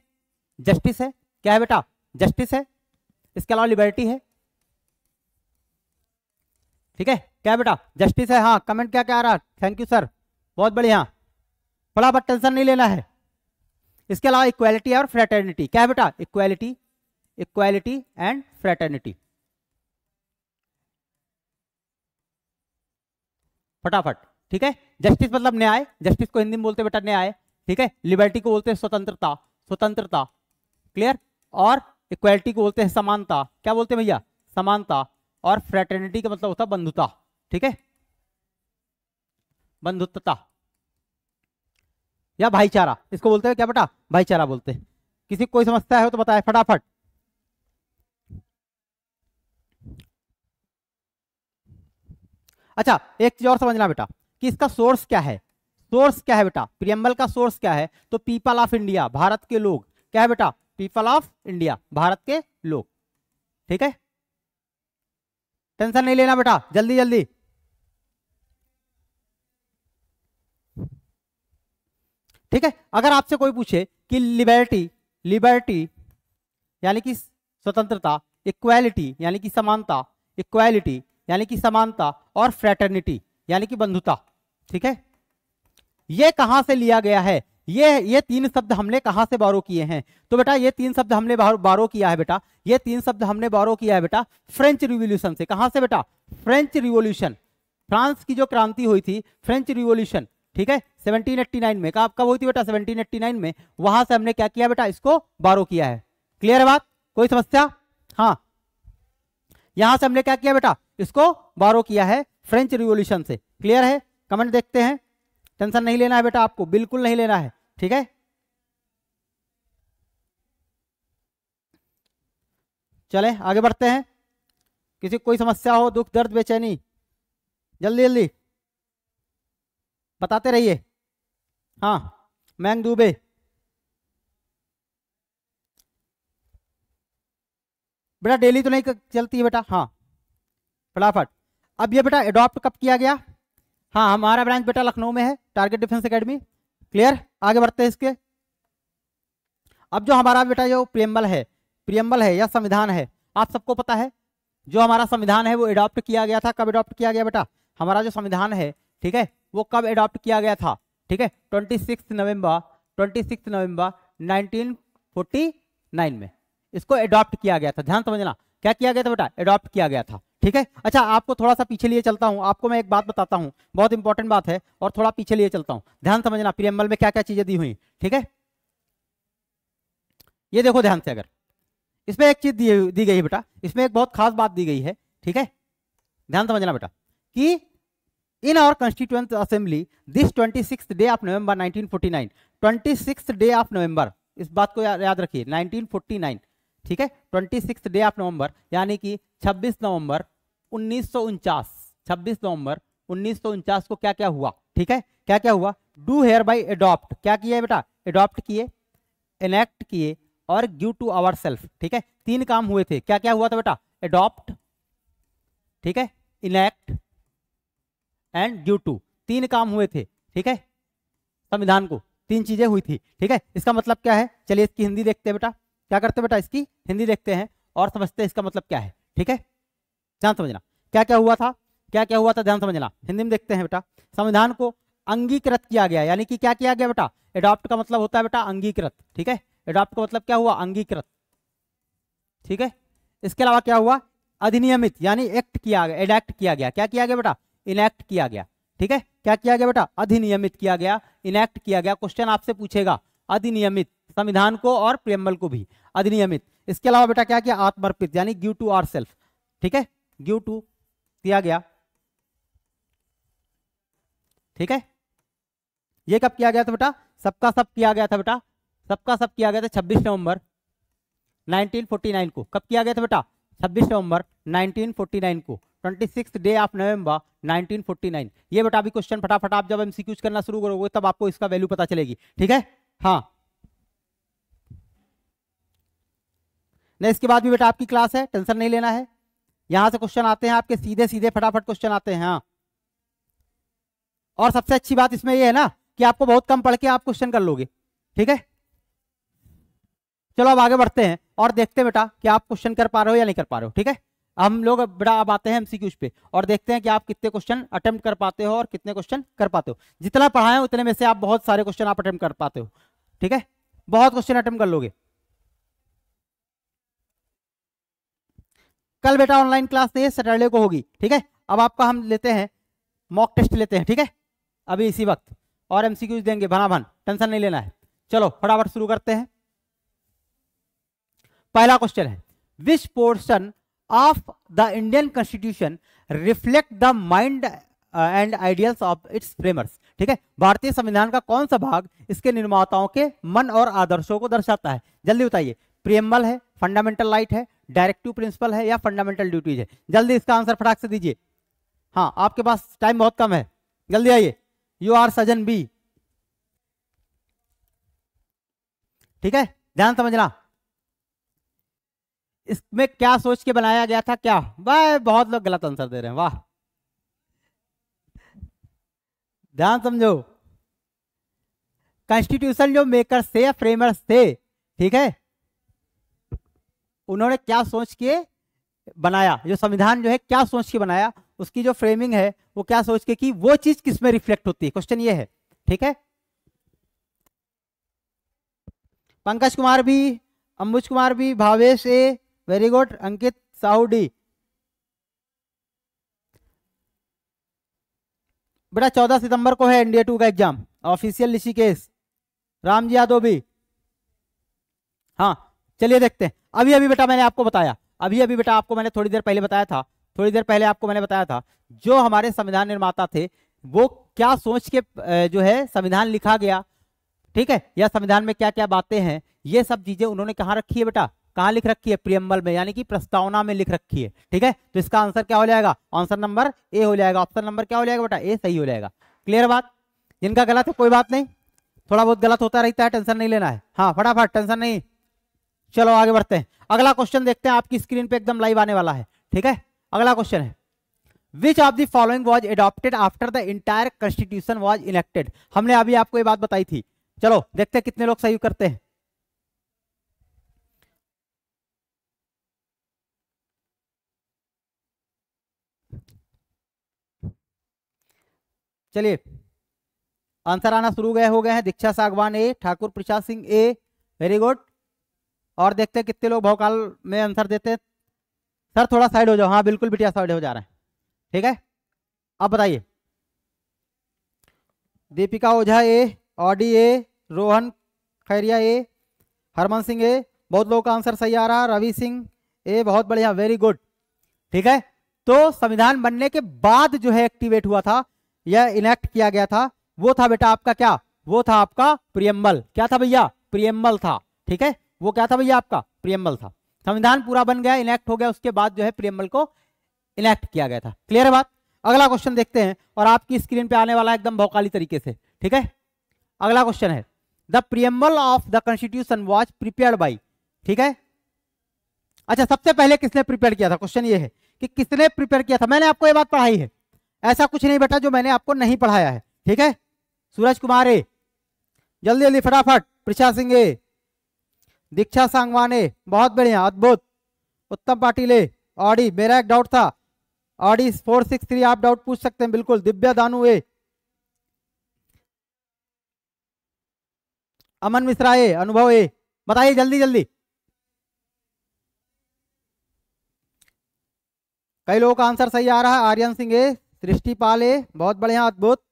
जस्टिस है, क्या है बेटा? जस्टिस है। इसके अलावा लिबर्टी है। ठीक है, क्या है बेटा? जस्टिस है। हाँ, कमेंट क्या क्या आ रहा है, थैंक यू सर, बहुत बढ़िया, बड़ा बट टेंशन नहीं लेना है। इसके अलावा इक्वालिटी और फ्रेटर्निटी, क्या है बेटा? Equality, equality and fraternity. फटाफट, ठीक है, जस्टिस मतलब न्याय, जस्टिस को हिंदी में बोलते हैं बेटा न्याय। ठीक है, लिबर्टी को बोलते हैं स्वतंत्रता, स्वतंत्रता, क्लियर, और इक्वालिटी को बोलते हैं समानता, क्या बोलते हैं भैया? समानता। और फ्रेटर्निटी का मतलब होता है बंधुता। ठीक है, बंधुत्वता या भाईचारा, इसको बोलते हैं क्या बेटा? भाईचारा बोलते हैं। किसी को कोई समस्या है तो बताए फटाफट। अच्छा एक चीज और समझना बेटा कि इसका सोर्स क्या है। सोर्स क्या है बेटा? प्रियम्बल का सोर्स क्या है? तो पीपल ऑफ इंडिया, भारत के लोग, क्या है बेटा? पीपल ऑफ इंडिया, भारत के लोग। ठीक है, टेंशन नहीं लेना बेटा, जल्दी जल्दी। ठीक है, अगर आपसे कोई पूछे कि लिबर्टी, लिबर्टी यानी कि स्वतंत्रता, इक्वालिटी यानी कि समानता, इक्वालिटी यानी कि समानता, और फ्रेटर्निटी यानी कि बंधुता, ठीक है, ये कहां से लिया गया है? ये तीन शब्द हमने कहां से बारो किए हैं? तो बेटा ये तीन शब्द हमने बारो किया है बेटा, ये तीन शब्द हमने बारो किया है बेटा फ्रेंच रिवॉल्यूशन से। कहां से बेटा? फ्रेंच रिवॉल्यूशन, फ्रांस की जो क्रांति हुई थी, फ्रेंच रिवॉल्यूशन, ठीक है, 1789 में। कब हुई थी बेटा? 1789 में। वहां से हमने क्या किया बेटा? इसको बारो किया है। क्लियर है बात? कोई समस्या? हाँ, यहां से हमने क्या किया बेटा? इसको बारो किया है फ्रेंच रिवॉल्यूशन से। क्लियर है? कमेंट देखते हैं, टेंशन नहीं लेना है बेटा, आपको बिल्कुल नहीं लेना है। ठीक है, चलें आगे बढ़ते हैं। किसी को कोई समस्या हो, दुख दर्द बेचैनी, जल्दी जल्दी बताते रहिए। हाँ, मैंग दुबे, बेटा डेली तो नहीं चलती है बेटा। हाँ फटाफट। अब ये बेटा अडॉप्ट कब किया गया? हाँ, हमारा ब्रांच बेटा लखनऊ में है, टारगेट डिफेंस एकेडमी। क्लियर, आगे बढ़ते हैं इसके। अब जो हमारा बेटा जो प्रियम्बल है या संविधान है, आप सबको पता है जो हमारा संविधान है वो अडॉप्ट किया गया था। कब अडॉप्ट किया गया बेटा? हमारा जो संविधान है, ठीक है, वो कब अडॉप्ट किया गया था? ठीक है, 26 नवंबर 1949 में इसको अडॉप्ट किया गया था। ध्यान समझना, क्या किया गया था बेटा? अडॉप्ट किया गया था। ठीक है, अच्छा आपको थोड़ा सा पीछे लिए चलता हूं, आपको मैं एक बात बताता हूं, बहुत इंपॉर्टेंट बात है, और थोड़ा पीछे लिए चलता हूं। ध्यान समझना, प्रियम्बल में क्या क्या चीजें दी हुई। ठीक है, ये देखो ध्यान से, अगर इसमें एक चीज दी गई है बेटा, इसमें एक बहुत खास बात दी गई है। ठीक है, ध्यान समझना बेटा कि in our constituent assembly this 26th day of November 1949, 26th day of November, इस बात को याद रखिए, 1949। ठीक है, 26th डे ऑफ नवंबर यानी कि 26 नवंबर 1949, 26 नवंबर 1949 को क्या क्या हुआ? ठीक है, क्या क्या हुआ? डू हेयर बाई अडॉप्ट, क्या किया बेटा? अडॉप्ट किए, एनेक्ट किए, और गिव टू आवर सेल्फ। ठीक है, तीन काम हुए थे। क्या क्या हुआ था बेटा? अडॉप्ट, ठीक है, इनेक्ट एंड ड्यू टू, 3 काम हुए थे, ठीक है, संविधान को 3 चीजें हुई थी, ठीक है। इसका मतलब क्या है, चलिए इसकी हिंदी देखते हैं बेटा, क्या करते हैं बेटा, इसकी हिंदी देखते हैं और समझते हैं इसका मतलब क्या है, ठीक है। ध्यान समझना क्या क्या हुआ था, क्या क्या हुआ था, ध्यान समझना, हिंदी में देखते हैं बेटा। संविधान को अंगीकृत किया गया, यानी कि क्या किया गया बेटा, एडॉप्ट का मतलब होता है बेटा अंगीकृत, ठीक है। एडॉप्ट का मतलब क्या हुआ, अंगीकृत, ठीक है। इसके अलावा क्या हुआ, अधिनियमित, यानी एक्ट किया गया, एडैक्ट किया गया, क्या किया गया बेटा, इनैक्ट किया गया, ठीक है। क्या किया गया बेटा, अधिनियमित किया गया, इनैक्ट किया गया। क्वेश्चन आपसे पूछेगा अधिनियमित, संविधान को और प्रियम्बल को भी अधिनियमित। इसके अलावा बेटा क्या किया, आत्मर्पित, यानी गिव टू आवर सेल्फ, ठीक है, गिव टू किया गया, ठीक है। ये कब किया गया था बेटा, सबका सब किया गया था बेटा, सबका सब किया गया था 26 नवंबर 1949 को। कब किया गया था बेटा, 26 नवंबर 1949 को, 26 डे ऑफ नवंबर 1949। ये बेटा अभी क्वेश्चन फटाफट आप जब एमसीक्यूज करना शुरू करोगे तब आपको इसका वैल्यू पता चलेगी, ठीक है। हाँ, नहीं इसके बाद भी बेटा आपकी क्लास है, टेंशन नहीं लेना है। यहां से क्वेश्चन आते हैं आपके सीधे सीधे फटाफट क्वेश्चन आते हैं। हाँ, और सबसे अच्छी बात इसमें ये है ना कि आपको बहुत कम पढ़ के आप क्वेश्चन कर लोगे, ठीक है। चलो अब आगे बढ़ते हैं और देखते हैं बेटा कि आप क्वेश्चन कर पा रहे हो या नहीं कर पा रहे हो, ठीक है। हम लोग बेटा अब आते हैं एमसीक्यूज पे और देखते हैं कि आप कितने क्वेश्चन अटेम्प्ट कर पाते हो और कितने क्वेश्चन कर पाते हो। जितना पढ़ाए उतने में से आप बहुत सारे क्वेश्चन आप अटेम्प्ट कर पाते हो, ठीक है, बहुत क्वेश्चन अटेम्प्ट कर लोगे। कल बेटा ऑनलाइन क्लास नहीं है, सैटरडे को होगी, ठीक है। अब आपका हम लेते हैं मॉक टेस्ट लेते हैं, ठीक है, अभी इसी वक्त, और एमसीक्यूज देंगे भनाभन, टेंशन नहीं लेना है। चलो फटाफट शुरू करते हैं। पहला क्वेश्चन है, which portion of the Indian constitution reflect the mind and ideals of its framers, ठीक है। भारतीय संविधान का कौन सा भाग इसके निर्माताओं के मन और आदर्शों को दर्शाता है, जल्दी बताइए। प्रियम्बल है, फंडामेंटल राइट है, डायरेक्टिव प्रिंसिपल है या फंडामेंटल ड्यूटीज है, जल्दी इसका आंसर फटाक से दीजिए। हाँ, आपके पास टाइम बहुत कम है, जल्दी आइए। यू आर सजन बी, ठीक है, ध्यान समझना। इसमें क्या सोच के बनाया गया था, क्या, वाह बहुत लोग गलत आंसर दे रहे हैं, वाह, ध्यान समझो। कॉन्स्टिट्यूशन जो मेकर्स थे या फ्रेमर्स थे, ठीक है, उन्होंने क्या सोच के बनाया, जो संविधान जो है क्या सोच के बनाया, उसकी जो फ्रेमिंग है वो क्या सोच के की, वो चीज किस में रिफ्लेक्ट होती है, क्वेश्चन ये है, ठीक है। पंकज कुमार भी, अंबुज कुमार भी, भावेश ए, वेरी गुड, अंकित साहू डी। बेटा 14 सितंबर को है NDA 2 का एग्जाम, ऑफिशियल ऋषिकेश, रामजी यादव भी। हाँ चलिए देखते हैं। अभी अभी बेटा मैंने आपको बताया, अभी अभी बेटा आपको मैंने थोड़ी देर पहले बताया था, थोड़ी देर पहले आपको मैंने बताया था जो हमारे संविधान निर्माता थे वो क्या सोच के जो है संविधान लिखा गया, ठीक है, या संविधान में क्या क्या बातें हैं, ये सब चीजें उन्होंने कहाँ रखी है बेटा, कहाँ लिख रखी है, प्रियम्बल में, यानी कि प्रस्तावना में लिख रखी है, ठीक है। तो इसका आंसर क्या हो जाएगा, आंसर नंबर ए हो जाएगा, ऑप्शन नंबर क्या हो जाएगा बेटा, ए सही हो जाएगा। क्लियर बात, जिनका गलत है कोई बात नहीं, थोड़ा बहुत गलत होता रहता है, टेंशन नहीं लेना है। हाँ फटाफट, टेंशन नहीं, चलो आगे बढ़ते हैं। अगला क्वेश्चन देखते हैं, आपकी स्क्रीन पे एकदम लाइव आने वाला है, ठीक है। अगला क्वेश्चन है, विच of the following was adopted after the entire constitution was elected. हमने अभी आपको ये बात बताई थी, चलो देखते हैं कितने लोग सही करते हैं। चलिए आंसर आना शुरू हो गए हैं। दीक्षा सागवान ए, ठाकुर प्रसाद सिंह ए, वेरी गुड। और देखते हैं कितने लोग भौकाल में आंसर देते हैं। सर थोड़ा साइड हो जाओ, हाँ बिल्कुल बिटिया साइड हो जा रहे हैं, ठीक है। अब बताइए, दीपिका ओझा ए, ऑडी ए, रोहन खैरिया ए, हरमन सिंह ए, बहुत लोगों का आंसर सही आ रहा, रवि सिंह ए, बहुत बढ़िया, वेरी गुड, ठीक है। तो संविधान बनने के बाद जो है एक्टिवेट हुआ था या इनेक्ट किया गया था, वो था बेटा आपका क्या, वो था आपका प्रियम्बल। क्या था भैया, प्रियम्बल था, ठीक है, वो क्या था भैया आपका, प्रियम्बल था। संविधान पूरा बन गया, इनेक्ट हो गया, उसके बाद जो है प्रियम्बल को इनेक्ट किया गया था। क्लियर है बात। अगला क्वेश्चन देखते हैं और आपकी स्क्रीन पे आने वाला है एकदम भौकाली तरीके से, ठीक है। अगला क्वेश्चन है, the preamble of the constitution was prepared by, ठीक है। अच्छा सबसे पहले किसने प्रिपेयर किया था, क्वेश्चन ये है कि किसने प्रिपेयर किया था। मैंने आपको ये बात पढ़ाई है, ऐसा कुछ नहीं बेटा जो मैंने आपको नहीं पढ़ाया है, ठीक है। सूरज कुमार ए, जल्दी जल्दी फटाफट। प्रशा सिंह ए, दीक्षा सांगवाने, बहुत बढ़िया, अद्भुत। उत्तम पाटिल ए, ऑडी, मेरा एक डाउट था, ऑडी 463, आप डाउट पूछ सकते हैं बिल्कुल। दिव्या दानू ए, अमन मिश्रा ए, अनुभव ए, बताइए जल्दी जल्दी। कई लोगों का आंसर सही आ रहा है। आर्यन सिंह ए, सृष्टि पाल ए, बहुत बढ़िया, अद्भुत।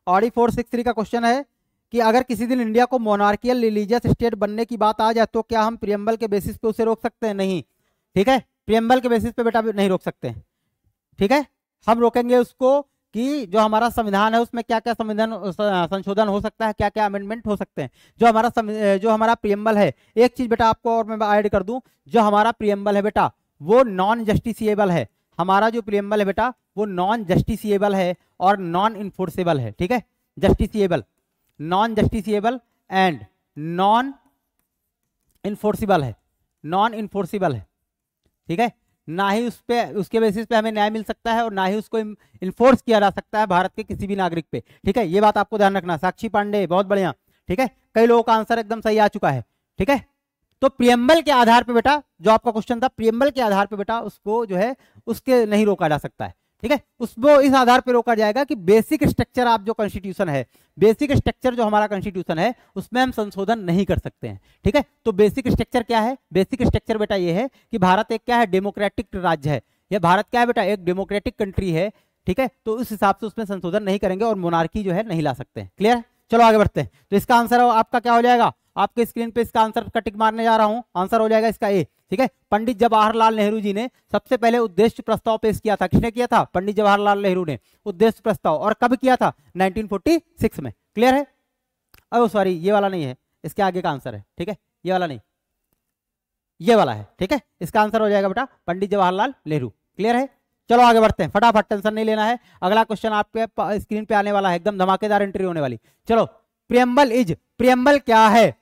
ऑडी 463 का क्वेश्चन है कि अगर किसी दिन इंडिया को मोनार्कियल रिलीजियस स्टेट बनने की बात आ जाए तो क्या हम प्रियम्बल के बेसिस पे उसे रोक सकते हैं? नहीं, ठीक है, प्रियम्बल के बेसिस पे बेटा नहीं रोक सकते हैं, ठीक है। हम रोकेंगे उसको कि जो हमारा संविधान है उसमें क्या क्या संविधान संशोधन हो सकता है, क्या क्या अमेंडमेंट हो सकते हैं। जो हमारा प्रियम्बल है, एक चीज बेटा आपको और मैं ऐड कर दूं, जो हमारा प्रियम्बल है बेटा वो नॉन जस्टिसिएबल है। हमारा जो प्रियम्बल है बेटा वो नॉन जस्टिसिएबल है और नॉन इन्फोर्सेबल है, ठीक है। Justiciable, non justiciable and non enforceable है, नॉन इन्फोर्सिबल है, ठीक है। ना ही उस पे उसके बेसिस पे हमें न्याय मिल सकता है और ना ही उसको इन्फोर्स किया जा सकता है भारत के किसी भी नागरिक पे, ठीक है। ये बात आपको ध्यान रखना। साक्षी पांडे, बहुत बढ़िया, ठीक है। कई लोगों का आंसर एकदम सही आ चुका है, ठीक है। तो प्रियम्बल के आधार पे बेटा, जो आपका क्वेश्चन था, प्रियम्बल के आधार पे बेटा उसको जो है उसके नहीं रोका जा सकता है, ठीक है। उसको इस आधार पे रोका जाएगा कि बेसिक स्ट्रक्चर आप जो कॉन्स्टिट्यूशन है, बेसिक स्ट्रक्चर जो हमारा कॉन्स्टिट्यूशन है उसमें हम संशोधन नहीं कर सकते हैं, ठीक है। तो बेसिक स्ट्रक्चर क्या है? बेसिक स्ट्रक्चर बेटा ये है कि भारत एक क्या है, डेमोक्रेटिक राज्य है। यह भारत क्या है बेटा, एक डेमोक्रेटिक कंट्री है, ठीक है। तो उस हिसाब से उसमें संशोधन नहीं करेंगे और मोनार्की जो है नहीं ला सकते हैं। क्लियर? चलो आगे बढ़ते हैं। तो इसका आंसर आपका क्या हो जाएगा? आपके स्क्रीन पे इसका आंसर का टिक मारने जा रहा हूं, आंसर हो जाएगा इसका ए, ठीक है। पंडित जवाहरलाल नेहरू जी ने सबसे पहले उद्देश्य प्रस्ताव पेश किया था। किसने किया था? पंडित जवाहरलाल नेहरू ने उद्देश्य प्रस्ताव। और कब किया था? 1946 में। क्लियर है? ओ सॉरी, ये वाला नहीं है, इसके आगे का आंसर है, ठीक है। ये वाला नहीं, ये वाला है, ठीक है। इसका आंसर हो जाएगा बेटा पंडित जवाहरलाल नेहरू। क्लियर है? चलो आगे बढ़ते हैं फटाफट, टेंशन नहीं लेना है। अगला क्वेश्चन आपके स्क्रीन पे आने वाला है, एकदम धमाकेदार एंट्री होने वाली। चलो, प्रियम्बल इज, प्रियम्बल क्या है?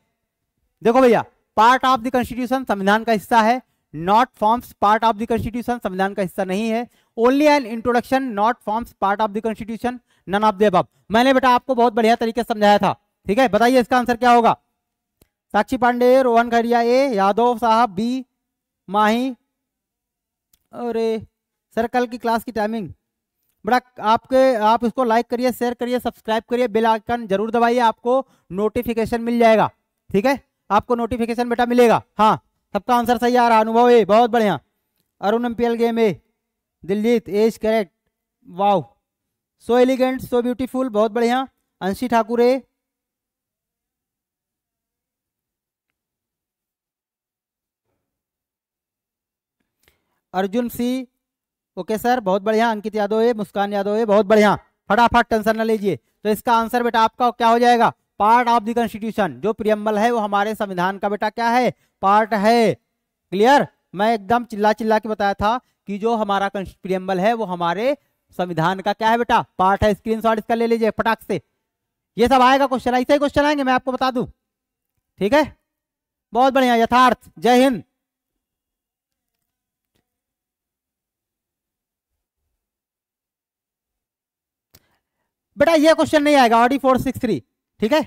देखो भैया, पार्ट ऑफ द कॉन्स्टिट्यूशन, संविधान का हिस्सा है। Not forms part of the constitution, संविधान का हिस्सा नहीं है। Only an introduction, not forms part of the constitution, none of the above. मैंने बेटा आपको बहुत बढ़िया तरीके से समझाया था, ठीक है। बताइए इसका आंसर क्या होगा? साक्षी पांडे, रोहन खरिया ए, यादव साहब बी, माही। अरे सर, कल की क्लास की टाइमिंग बड़ा आप इसको लाइक करिए, शेयर करिए, सब्सक्राइब करिए, बेल आइकन जरूर दबाइए, आपको नोटिफिकेशन मिल जाएगा, ठीक है। आपको नोटिफिकेशन बेटा मिलेगा। हाँ, सबका आंसर सही आ रहा। अनुभव ए, बहुत बढ़िया। Arun MPL game A, Diljit as correct, wow, so elegant, so beautiful, बहुत बढ़िया। Anshi Thakur A, Arjun C, okay sir, बहुत बढ़िया। अंकित यादव है, मुस्कान यादव है, बहुत बढ़िया। फटाफट टेंशन न लीजिए। तो इसका आंसर बेटा आपका क्या हो जाएगा? Part of the constitution. जो प्रियम्बल है वो हमारे संविधान का बेटा क्या है? पार्ट है। क्लियर? मैं एकदम चिल्ला चिल्ला के बताया था कि जो हमारा प्रियम्बल है वो हमारे संविधान का क्या है बेटा? पार्ट है। स्क्रीनशॉट इसका ले लीजिए फटाक से। ये सब आएगा क्वेश्चन, ऐसे ही क्वेश्चन आएंगे, मैं आपको बता दूं, ठीक है। बहुत बढ़िया, यथार्थ। जय हिंद। बेटा ये क्वेश्चन नहीं आएगा, ऑडी 463, ठीक है।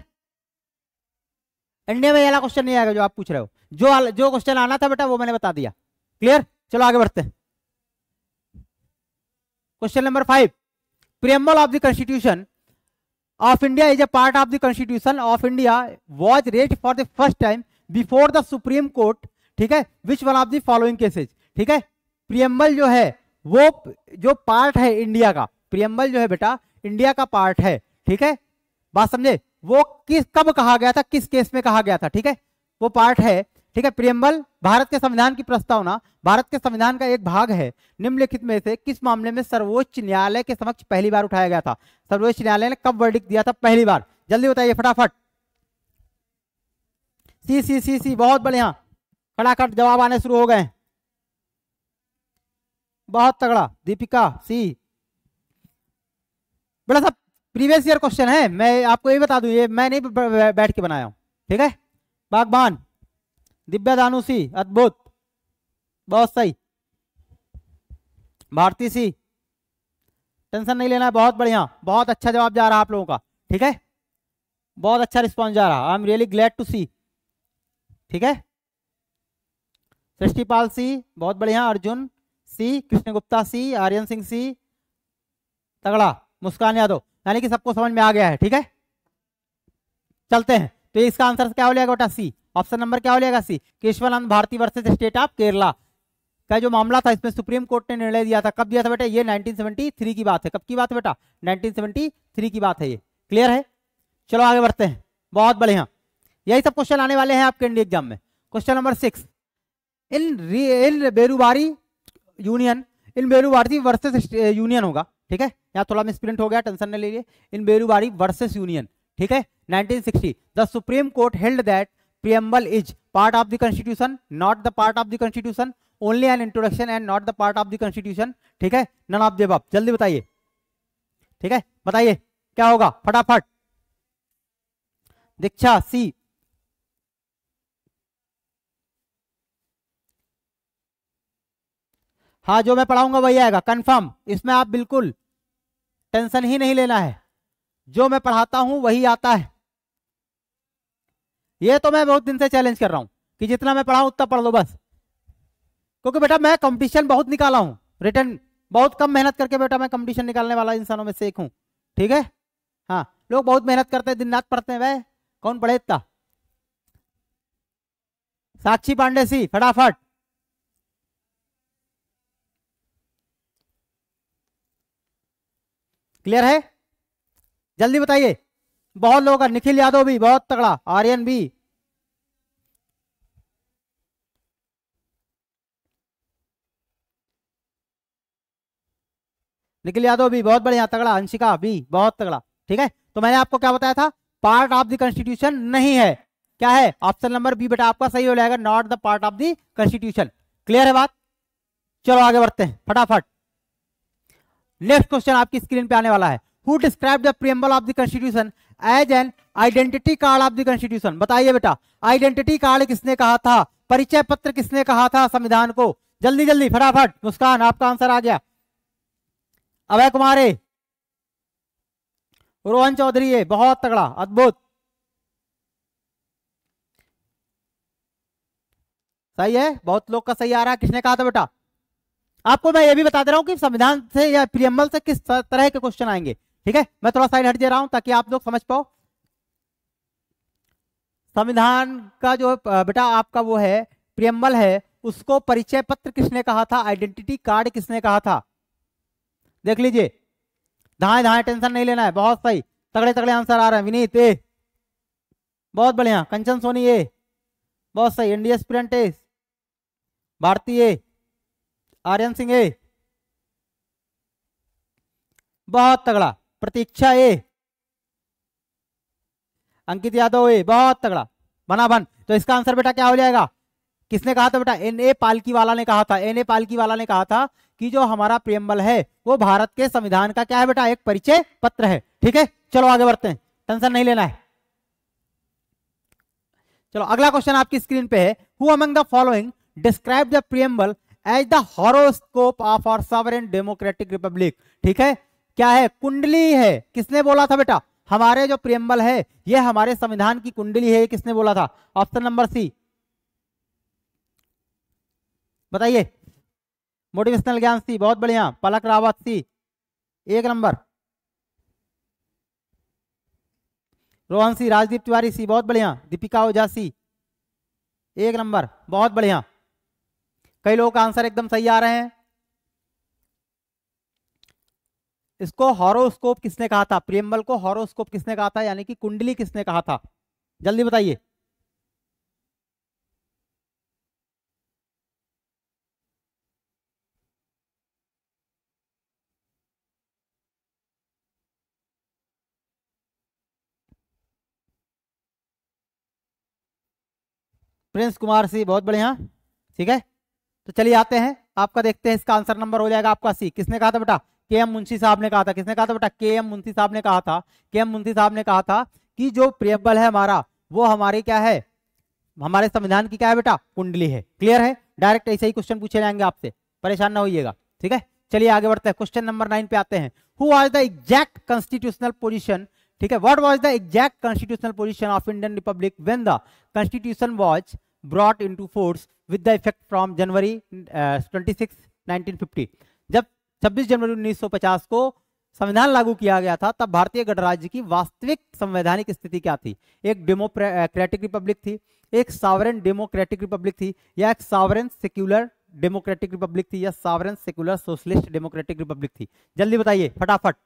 इंडिया में ये वाला क्वेश्चन नहीं आएगा जो आप पूछ रहे हो। जो क्वेश्चन आना था बेटा वो मैंने बता दिया। क्लियर? चलो आगे बढ़ते हैं। Question number 5, preamble of the constitution of India is a part of the constitution of India was raised for the first time before the supreme court, ठीक है, which one of the following cases, ठीक है। प्रियम्बल जो है वो जो पार्ट है इंडिया का, प्रियम्बल जो है बेटा इंडिया का पार्ट है, ठीक है। बात समझे? वो कब कहा गया था, किस केस में कहा गया था, ठीक है, वो पार्ट है, ठीक है। प्रियम्बल भारत के संविधान की प्रस्तावना, भारत के संविधान का एक भाग है। निम्नलिखित में से किस मामले में सर्वोच्च न्यायालय के समक्ष पहली बार उठाया गया था? सर्वोच्च न्यायालय ने कब वर्डिक्ट दिया था पहली बार? जल्दी बताइए फटाफट। सी सी सी सी, बहुत बढ़िया, खड़ाखट जवाब आने शुरू हो गए, बहुत तगड़ा। दीपिका सी, बड़ा सा प्रीवियस ईयर क्वेश्चन है, मैं आपको ये बता दूं, ये मैं नहीं बैठ के बनाया हूं, ठीक है। बागबान, दिव्या दानुसी, अद्भुत, बहुत सही। भारती सी, टेंशन नहीं लेना है, बहुत बढ़िया, बहुत अच्छा जवाब जा रहा है आप लोगों का, ठीक है, बहुत अच्छा रिस्पॉन्स जा रहा, I am really glad to see, ठीक है। सृष्टिपाल सी, बहुत बढ़िया। अर्जुन सी, कृष्ण गुप्ता सी, आर्यन सिंह सी, तगड़ा। मुस्कान यादव, यानी कि सबको समझ में आ गया है, ठीक है। चलते हैं, तो इसका आंसर क्या हो जाएगा बेटा? सी। ऑप्शन नंबर क्या हो जाएगा? C. Keshavananda Bharati versus state of Kerala का जो मामला था, इसमें सुप्रीम कोर्ट ने निर्णय दिया था, कब दिया था बेटा? ये 1973 की बात है। कब की बात है बेटा? 1973 की बात है ये। क्लियर है? चलो आगे बढ़ते हैं। बहुत बढ़िया, यही सब क्वेश्चन आने वाले हैं आपके इंडिया एग्जाम में। क्वेश्चन नंबर 6, इन बेरुबारी यूनियन, इन बेरुबारी वर्सेस यूनियन होगा, ठीक है। यहाँ थोड़ा मिसप्रिंट हो गया, टेंशन नहीं लीजिए। इन बेरुबारी वर्सेस यूनियन, ठीक है, 1960 the supreme court held that preamble is part of the constitution, not the part of the constitution, only an introduction and not the part of the constitution, ठीक है। none of the above, जल्दी बताइए, ठीक है, बताइए क्या होगा फटाफट। दीक्षा सी, हाँ जो मैं पढ़ाऊंगा वही आएगा कंफर्म, इसमें आप बिल्कुल टेंशन ही नहीं लेना है, जो मैं पढ़ाता हूं वही आता है। ये तो मैं बहुत दिन से चैलेंज कर रहा हूं कि जितना मैं पढ़ाऊं उतना पढ़ लो बस, क्योंकि बेटा मैं कंपटीशन बहुत निकाला हूं, रिटर्न बहुत कम मेहनत करके बेटा मैं कंपटीशन निकालने वाला इंसानों में से एक हूं, ठीक है। हाँ लोग बहुत मेहनत करते हैं, दिन रात पढ़ते हैं, वह कौन पढ़े इतना। साक्षी पांडे सी, फटाफट। क्लियर है? जल्दी बताइए, बहुत लोगों का। निखिल यादव भी बहुत तगड़ा, आर्यन भी, निखिल यादव भी बहुत बढ़िया तगड़ा, अंशिका भी बहुत तगड़ा, ठीक है। तो मैंने आपको क्या बताया था? पार्ट ऑफ द कॉन्स्टिट्यूशन नहीं है, क्या है? ऑप्शन नंबर बी बेटा आपका सही हो जाएगा, not the part of the constitution. Clear है बात? चलो आगे बढ़ते हैं फटाफट। नेक्स्ट क्वेश्चन आपकी स्क्रीन पे आने वाला है। Who describe the preamble of the constitution as an identity card of the constitution? बताइए बेटा, आइडेंटिटी कार्ड किसने कहा था? परिचय पत्र किसने कहा था संविधान को? जल्दी जल्दी फटाफट। मुस्कान आपका आंसर आ गया, अभय कुमार है, रोहन चौधरी है, बहुत तगड़ा, अद्भुत, सही है, बहुत लोग का सही आ रहा है। किसने कहा था बेटा? आपको मैं ये भी बता दे रहा हूं कि संविधान से या प्रीएम्बल से किस तरह के क्वेश्चन आएंगे, ठीक है। मैं थोड़ा साइड हट दे रहा हूं ताकि आप लोग समझ पाओ। संविधान का जो बेटा आपका वो है प्रीएम्बल है, उसको परिचय पत्र किसने कहा था? आइडेंटिटी कार्ड किसने कहा था? देख लीजिए, धाए धाए, टेंशन नहीं लेना है, बहुत सही, तगड़े तगड़े आंसर आ रहे हैं। विनीत ए, बहुत बढ़िया। कंचन सोनी ए, बहुत सही। एनडीए एस्पिरेंट ए, भारती ए, आर्यन सिंह ए, बहुत तगड़ा। प्रतीक्षा ए, अंकित यादव ए, बहुत तगड़ा। बना बन। तो इसका आंसर बेटा क्या हो जाएगा? किसने कहा था बेटा? एन.ए. पालकी वाला ने कहा था। एन.ए. पालकी वाला ने कहा था कि जो हमारा प्रीएम्बल है वो भारत के संविधान का क्या है बेटा? एक परिचय पत्र है, ठीक है। चलो आगे बढ़ते हैं, टेंशन नहीं लेना है। चलो अगला क्वेश्चन आपकी स्क्रीन पे है। Who among the following describe the preamble as the horoscope of our sovereign democratic republic? ठीक है, क्या है? कुंडली है। किसने बोला था बेटा? हमारे जो प्रीएम्बल है ये हमारे संविधान की कुंडली है, किसने बोला था? ऑप्शन नंबर सी, बताइए। मोटिवेशनल ज्ञान सी, बहुत बढ़िया। पलक रावत सी, एक नंबर। रोहन सी, राजदीप तिवारी सी, बहुत बढ़िया। दीपिका ओझा सी, एक नंबर, बहुत बढ़िया। कई लोगों का आंसर एकदम सही आ रहे हैं। इसको हॉरोस्कोप किसने कहा था? प्रीएम्बल को हॉरोस्कोप किसने कहा था, यानी कि कुंडली किसने कहा था? जल्दी बताइए। प्रिंस कुमार सी, बहुत बढ़िया, ठीक है। तो चलिए आते हैं, आपका देखते हैं। इसका आंसर नंबर हो जाएगा आपका सी। किसने कहा था बेटा? के एम मुंशी साहब ने कहा था, किसने कहा था बेटा? के एम मुंशी साहब ने कहा था। के एम मुंशी साहब ने कहा था कि जो प्रियम्बल है हमारा, वो हमारी क्या है, हमारे संविधान की क्या है बेटा? कुंडली है। क्लियर है? डायरेक्ट ऐसे ही क्वेश्चन पूछे जाएंगे आपसे, परेशान ना होइएगा। ठीक है, चलिए आगे बढ़ते हैं, क्वेश्चन नंबर 9 पे आते हैं। Who was the exact constitutional position, ठीक है, what was the exact constitutional position of Indian Republic when the constitution was brought into force with the effect from January 26 1950? जब 26 जनवरी 1950 को संविधान लागू किया गया था, तब भारतीय गणराज्य की वास्तविक संवैधानिक स्थिति क्या थी? एक डेमोक्रेटिक रिपब्लिक थी, एक सॉवरेन डेमोक्रेटिक रिपब्लिक थी, या एक सॉवरेन सेक्युलर डेमोक्रेटिक रिपब्लिक थी, या sovereign secular socialist democratic Republic थी? जल्दी बताइए फटाफट।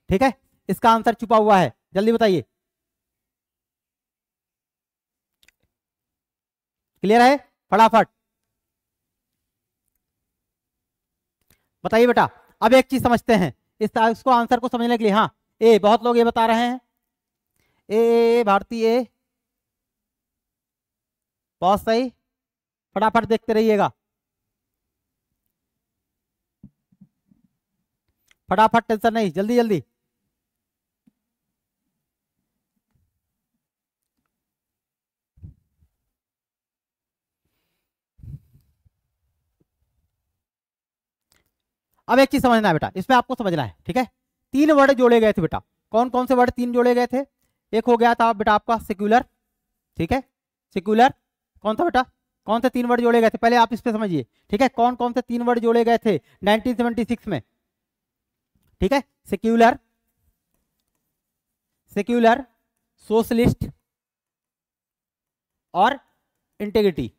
ठीक है, इसका आंसर छुपा हुआ है, जल्दी बताइए। क्लियर है? फटाफट बताइए बेटा। अब एक चीज समझते हैं इसको आंसर को समझने के लिए। हाँ, ए, बहुत लोग ये बता रहे हैं, ए भारतीय ए, बहुत सही, फटाफट देखते रहिएगा, फटाफट, टेंशन नहीं, जल्दी जल्दी। अब एक चीज समझना है बेटा, इसमें आपको समझना है। ठीक है, 3 वर्ड जोड़े गए थे बेटा। कौन कौन से वर्ड 3 जोड़े गए थे? एक हो गया था बेटा आपका सेक्युलर। ठीक है, सेक्युलर कौन था बेटा? कौन से 3 वर्ड जोड़े गए थे? पहले आप इस पे समझिए। ठीक है, कौन कौन से 3 वर्ड जोड़े गए थे 1976 में? ठीक है, सेक्युलर, सेक्युलर, सोशलिस्ट और इंटेग्रिटी,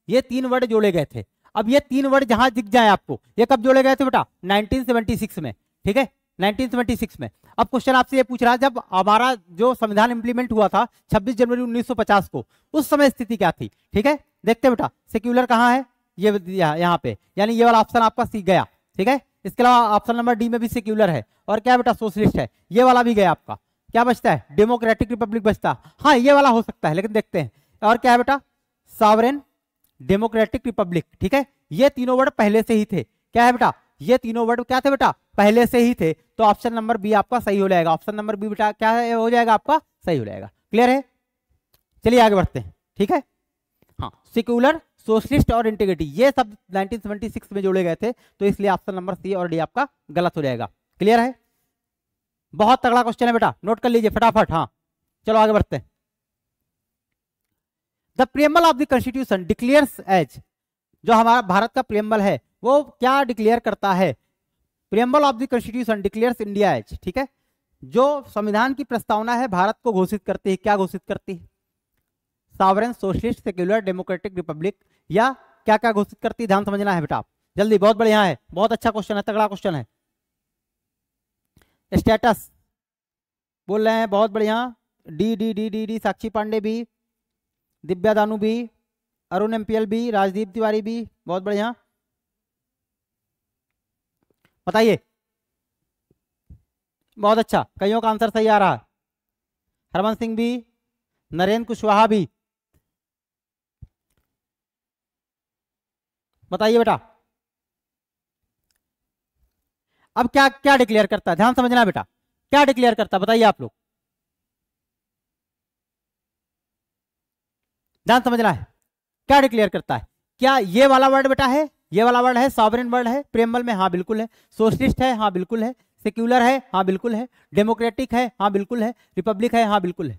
ये 3 वर्ड जोड़े गए थे। अब ये 3 वर्ड जहां दिख जाए आपको, ये कब जोड़े गए थे बेटा? 1976 में। ठीक है, 1976 में। अब क्वेश्चन आपसे ये पूछ रहा है, जब हमारा जो संविधान इंप्लीमेंट हुआ था 26 जनवरी 1950 को, उस समय स्थिति क्या थी? ठीक है, देखते हैं बेटा, सेक्युलर कहाँ है? ये यहाँ पे, यानी ये वाला ऑप्शन आपका सीख गया। ठीक है, इसके अलावा ऑप्शन नंबर डी में भी सेक्युलर है, और क्या बेटा? सोशलिस्ट है, ये वाला भी गया आपका। क्या बचता है? डेमोक्रेटिक रिपब्लिक बचता है। हाँ, ये वाला हो सकता है, लेकिन देखते हैं। और क्या है बेटा? Sovereign democratic republic. ठीक है, ये तीनों वर्ड पहले से ही थे। क्या है बेटा? ये तीनों वर्ड क्या थे बेटा? पहले से ही थे। तो ऑप्शन नंबर बी आपका सही हो जाएगा। ऑप्शन नंबर बी बेटा क्या है, हो जाएगा आपका सही हो जाएगा। क्लियर है? चलिए आगे बढ़ते हैं। ठीक है, हाँ, सेक्युलर, सोशलिस्ट और इंटीग्रिटी, ये सब 1976 में जोड़े गए थे, तो इसलिए ऑप्शन नंबर सी और डी आपका गलत हो जाएगा। क्लियर है? बहुत तगड़ा क्वेश्चन है बेटा, नोट कर लीजिए फटाफट। हाँ, चलो आगे बढ़ते हैं। The preamble of the constitution declares as, जो हमारा भारत का प्रियम्बल है वो क्या डिक्लेयर करता है? Preamble of the constitution declares India as. ठीक है, जो संविधान की प्रस्तावना है भारत को घोषित करती है, क्या घोषित करती है? Sovereign, socialist, secular, democratic Republic, या क्या क्या घोषित करती है? ध्यान समझना है बेटा आप, जल्दी। बहुत बढ़िया है, बहुत अच्छा क्वेश्चन है, तगड़ा क्वेश्चन है। स्टेटस बोल रहे हैं, बहुत बढ़िया। D D D D D, Sakshi Pandey भी, दिव्या दानू भी, अरुण एमपीएल भी, राजदीप तिवारी भी, बहुत बढ़िया। बताइए, बहुत अच्छा, कईयों का आंसर सही आ रहा है। हरमन सिंह भी, नरेंद्र कुशवाहा भी। बताइए बेटा, अब क्या क्या डिक्लेयर करता है? ध्यान समझना बेटा, क्या डिक्लेयर करता है बताइए आप लोग, ध्यान समझना है। क्या डिक्लेयर करता है? क्या ये वाला वर्ड बेटा है, ये वाला वर्ड है, सॉवरेन वर्ड है प्रियम्बल में? हाँ बिल्कुल है। सोशलिस्ट है? हाँ बिल्कुल है। सेक्युलर है? हाँ बिल्कुल है। डेमोक्रेटिक है? हाँ बिल्कुल है। रिपब्लिक है? हाँ बिल्कुल है।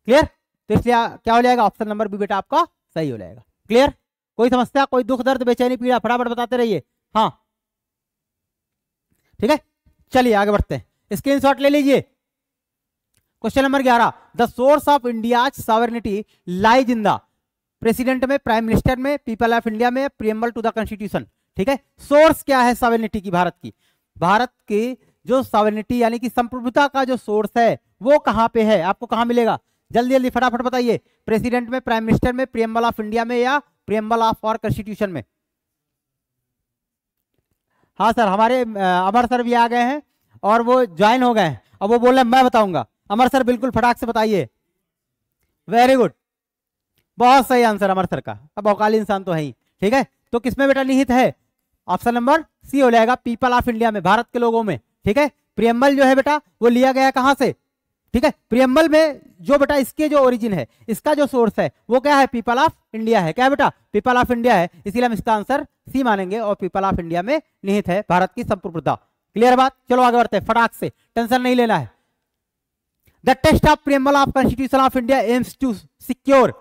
क्लियर? तो इसलिए क्या हो जाएगा? ऑप्शन नंबर बी बेटा आपका सही हो जाएगा। क्लियर? कोई समस्या, कोई दुख दर्द, बेचैनी, पीड़ा, फटाफट बताते रहिए। हाँ ठीक है, चलिए आगे बढ़ते हैं। स्क्रीनशॉट ले लीजिए। Question number 11, the source of India sovereignty lies in the president में, प्राइम मिनिस्टर में, पीपल ऑफ इंडिया में, प्रियम्बल टू द कॉन्स्टिट्यूशन। ठीक है, सोर्स क्या है सॉवरेनिटी की? भारत की, भारत की जो सॉवरेनिटी यानी कि संप्रभुता का जो सोर्स है वो कहां पे है? आपको कहां मिलेगा? जल्दी जल्दी फटाफट बताइए। प्रेसिडेंट में, प्राइम मिनिस्टर में, प्रियम्बल ऑफ इंडिया में, या प्रियम्बल ऑफ और कॉन्स्टिट्यूशन में? हाँ सर, हमारे अमर सर भी आ गए हैं और वो ज्वाइन हो गए हैं। अब वो बोल रहे हैं मैं बताऊंगा। अमर सर बिल्कुल फटाक से बताइए। वेरी गुड, बहुत सही आंसर अमर सर का। अब अवकाली इंसान तो है ही। ठीक है, तो किसमें बेटा निहित है? ऑप्शन नंबर सी हो जाएगा, पीपल ऑफ इंडिया में, भारत के लोगों में। ठीक है, प्रियम्बल जो है बेटा वो लिया गया कहां से? ठीक है, प्रियम्बल में जो बेटा इसके जो ओरिजिन है, इसका जो सोर्स है वो क्या है? पीपल ऑफ इंडिया है। क्या है बेटा? पीपल ऑफ इंडिया है, इसीलिए हम इसका आंसर सी मानेंगे और पीपल ऑफ इंडिया में निहित है भारत की संप्रभुता। क्लियर बात? चलो आगे बढ़ते हैं फटाक से, टेंशन नहीं लेना है। The text of preamble of constitution of India aims to secure,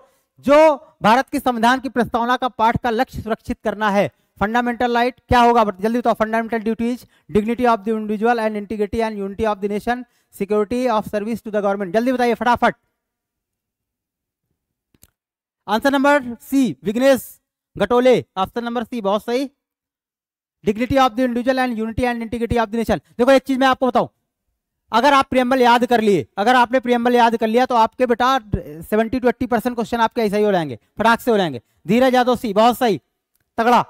जो भारत के संविधान की प्रस्तावना का पाठ का लक्ष्य सुरक्षित करना है। फंडामेंटल राइट क्या होगा? जल्दी बताओ। Fundamental duties, dignity of the individual and integrity and unity of the nation, security of service to the government. जल्दी बताइए फटाफट। Answer number C, Vighnesh Ghatole, option number C बहुत सही। Dignity of the individual and unity and integrity of the nation. देखो एक चीज मैं आपको बताऊं, अगर आप प्रियम्बल याद कर लिए, अगर आपने प्रियम्बल याद कर लिया तो आपके बेटा 70 to 80% क्वेश्चन आपके ऐसे ही हो जाएंगे, फटाक से हो जाएंगे। धीरज यादव सी बहुत सही, तगड़ा।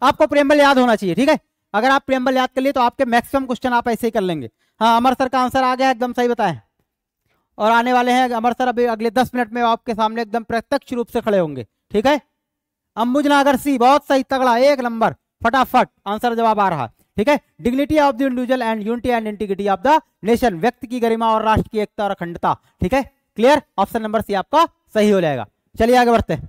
आपको प्रियम्बल याद होना चाहिए। ठीक है, अगर आप प्रियम्बल याद कर लिए तो आपके मैक्सिमम क्वेश्चन आप ऐसे ही कर लेंगे। हाँ, अमर सर का आंसर आ गया, एकदम सही बताएं। और आने वाले हैं अमर सर अभी अगले 10 मिनट में आपके सामने एकदम प्रत्यक्ष रूप से खड़े होंगे। ठीक है, अंबुज नागर सी बहुत सही, तगड़ा, एक नंबर, फटाफट आंसर जवाब आ रहा। ठीक है, dignity of the individual and unity and integrity of the nation, व्यक्ति की गरिमा और राष्ट्र की एकता और अखंडता। ठीक है, क्लियर, ऑप्शन नंबर सी आपका सही हो जाएगा। चलिए आगे बढ़ते हैं।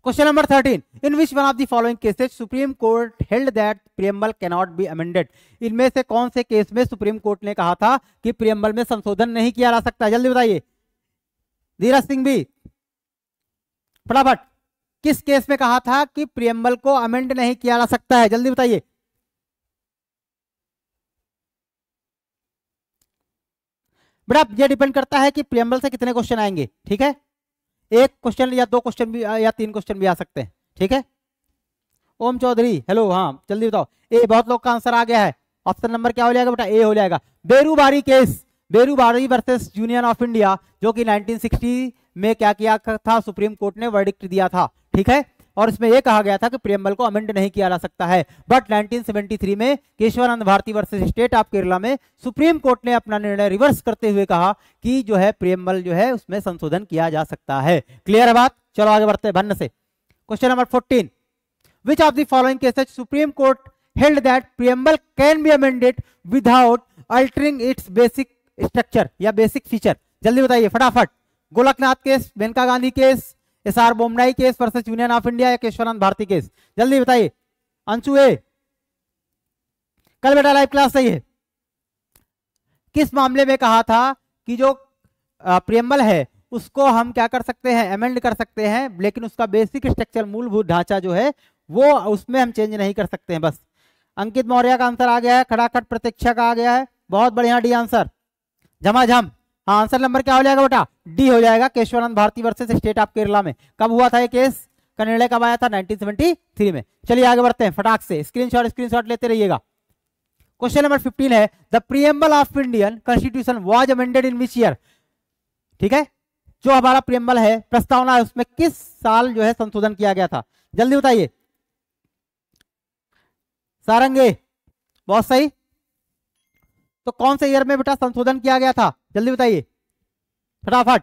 Question number 13, in which one of the following cases supreme court held that preamble can not be amended. इनमें से कौन से केस में सुप्रीम कोर्ट ने कहा था कि प्रियम्बल में संशोधन नहीं किया जा सकता? जल्दी बताइए। धीरज सिंह भी फटाफट, किस केस में कहा था कि प्रियम्बल को अमेंड नहीं किया जा सकता है? जल्दी बताइए। बेटा ये डिपेंड करता है कि प्रियम्बल से कितने क्वेश्चन आएंगे। ठीक है, एक क्वेश्चन या 2 क्वेश्चन भी या 3 क्वेश्चन भी आ सकते हैं। ठीक है, ओम चौधरी हेलो, हाँ जल्दी बताओ। ए, बहुत लोग का आंसर आ गया है, ऑप्शन नंबर क्या हो जाएगा बेटा? ए हो जाएगा। Berubari case, Berubari versus union of India, जो कि 1960 में क्या किया था? सुप्रीम कोर्ट ने वर्डिक्ट दिया था। ठीक है, और इसमें यह कहा गया था कि प्रियम्बल को अमेंड नहीं किया जा सकता है। बट 1973 में Kesavananda Bharati versus state of Kerala में सुप्रीम कोर्ट ने अपना निर्णय रिवर्स करते हुए कहा कि जो है प्रियम्बल जो है उसमें संशोधन किया जा सकता है। क्लियर है बात? चलो आगे बढ़ते हैं भन्न से। Question number 14, which of the following cases supreme court held that preamble can be amended without altering its basic structure या बेसिक फीचर? जल्दी बताइए फटाफट। Golaknath case, Maneka Gandhi case, SR Bommai case versus union of India या केशवानंद भारती केस? जल्दी बताइए। अंशु ए, कल बेटा लाइव क्लास सही है। किस मामले में कहा था कि जो प्रियम्बल है उसको हम क्या कर सकते हैं? अमेंड कर सकते हैं, लेकिन उसका बेसिक स्ट्रक्चर, मूलभूत ढांचा जो है वो उसमें हम चेंज नहीं कर सकते हैं। बस अंकित मौर्य का आंसर आ गया है, खड़ाखट प्रतीक्षा का आ गया है, बहुत बढ़िया डी आंसर, झमाझम। हाँ, आंसर नंबर क्या हो जाएगा बेटा? डी हो जाएगा, Kesavananda Bharati versus state of Kerala में। कब हुआ था ये केस का निर्णय, कब आया था? 1973 में। चलिए आगे बढ़ते हैं फटाक से, स्क्रीनशॉट लेते रहिएगा। क्वेश्चन नंबर 15 है, the preamble of Indian constitution was amended in which year? ठीक है, जो हमारा प्रियम्बल है, प्रस्तावना है, उसमें किस साल जो है संशोधन किया गया था? जल्दी बताइए। सारंगे बहुत सही। तो कौन से ईयर में बेटा संशोधन किया गया था? जल्दी बताइए फटाफट।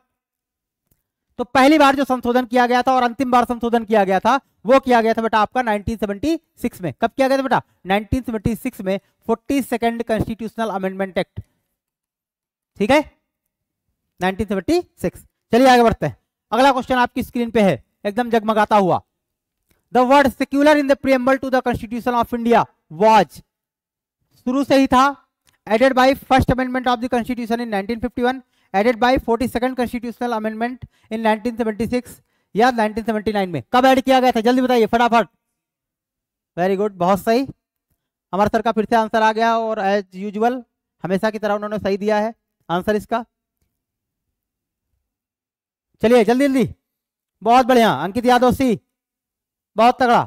तो पहली बार जो संशोधन किया गया था और अंतिम बार संशोधन किया गया था वो किया गया था बेटा आपका 1976 में। कब किया गया था बेटा? 1976 में, 42nd कॉन्स्टिट्यूशनल अमेंडमेंट एक्ट। ठीक है, 1976। चलिए आगे बढ़ते हैं। अगला क्वेश्चन आपकी स्क्रीन पे है, एकदम जगमगाता हुआ। The word secular in the preamble to the constitution of India was, शुरू से ही था, added by first amendment of the constitution in 1951, added by 42nd constitutional amendment in 1976 या 1979 में? कब ऐड किया गया था? जल्दी बताइए फटाफट। वेरी गुड, बहुत सही। हमारे सर का फिर से आंसर आ गया और एज यूजुअल हमेशा की तरह उन्होंने सही दिया है आंसर इसका। चलिए जल्दी जल्दी, बहुत बढ़िया। अंकित यादव सी, बहुत तगड़ा।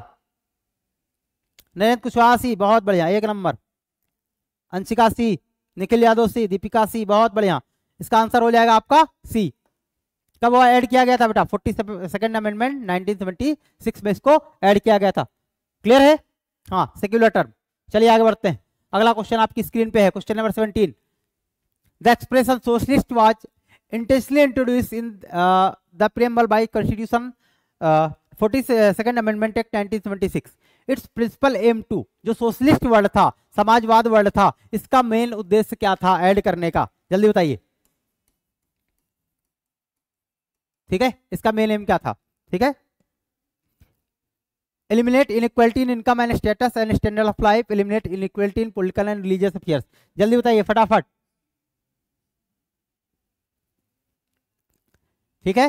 नरेंद्र कुशवाहा सी, बहुत बढ़िया, एक नंबर। अंशिका सी, निखिल यादव सी, दीपिका सी, बहुत बढ़िया। इसका आंसर हो जाएगा आपका सी। कब वो ऐड किया गया था बेटा? 42nd अमेंडमेंट 1976 में इसको ऐड किया गया था। क्लियर है? हाँ, सेक्युलर टर्म। चलिए आगे बढ़ते हैं। अगला क्वेश्चन आपकी स्क्रीन पे है, question number 17। The expression socialist was intentionally introduce in the preamble by constitution 42nd amendment act 1976, its principal aim to, जो सोशलिस्ट वर्ड था, समाजवाद वर्ड था, इसका मेन उद्देश्य क्या था ऐड करने का, जल्दी बताइए। ठीक है, इसका मेन एम क्या था? ठीक है, eliminate inequality in income and status and standard of life, eliminate inequality in political and religious affairs. जल्दी बताइए फटाफट। ठीक है,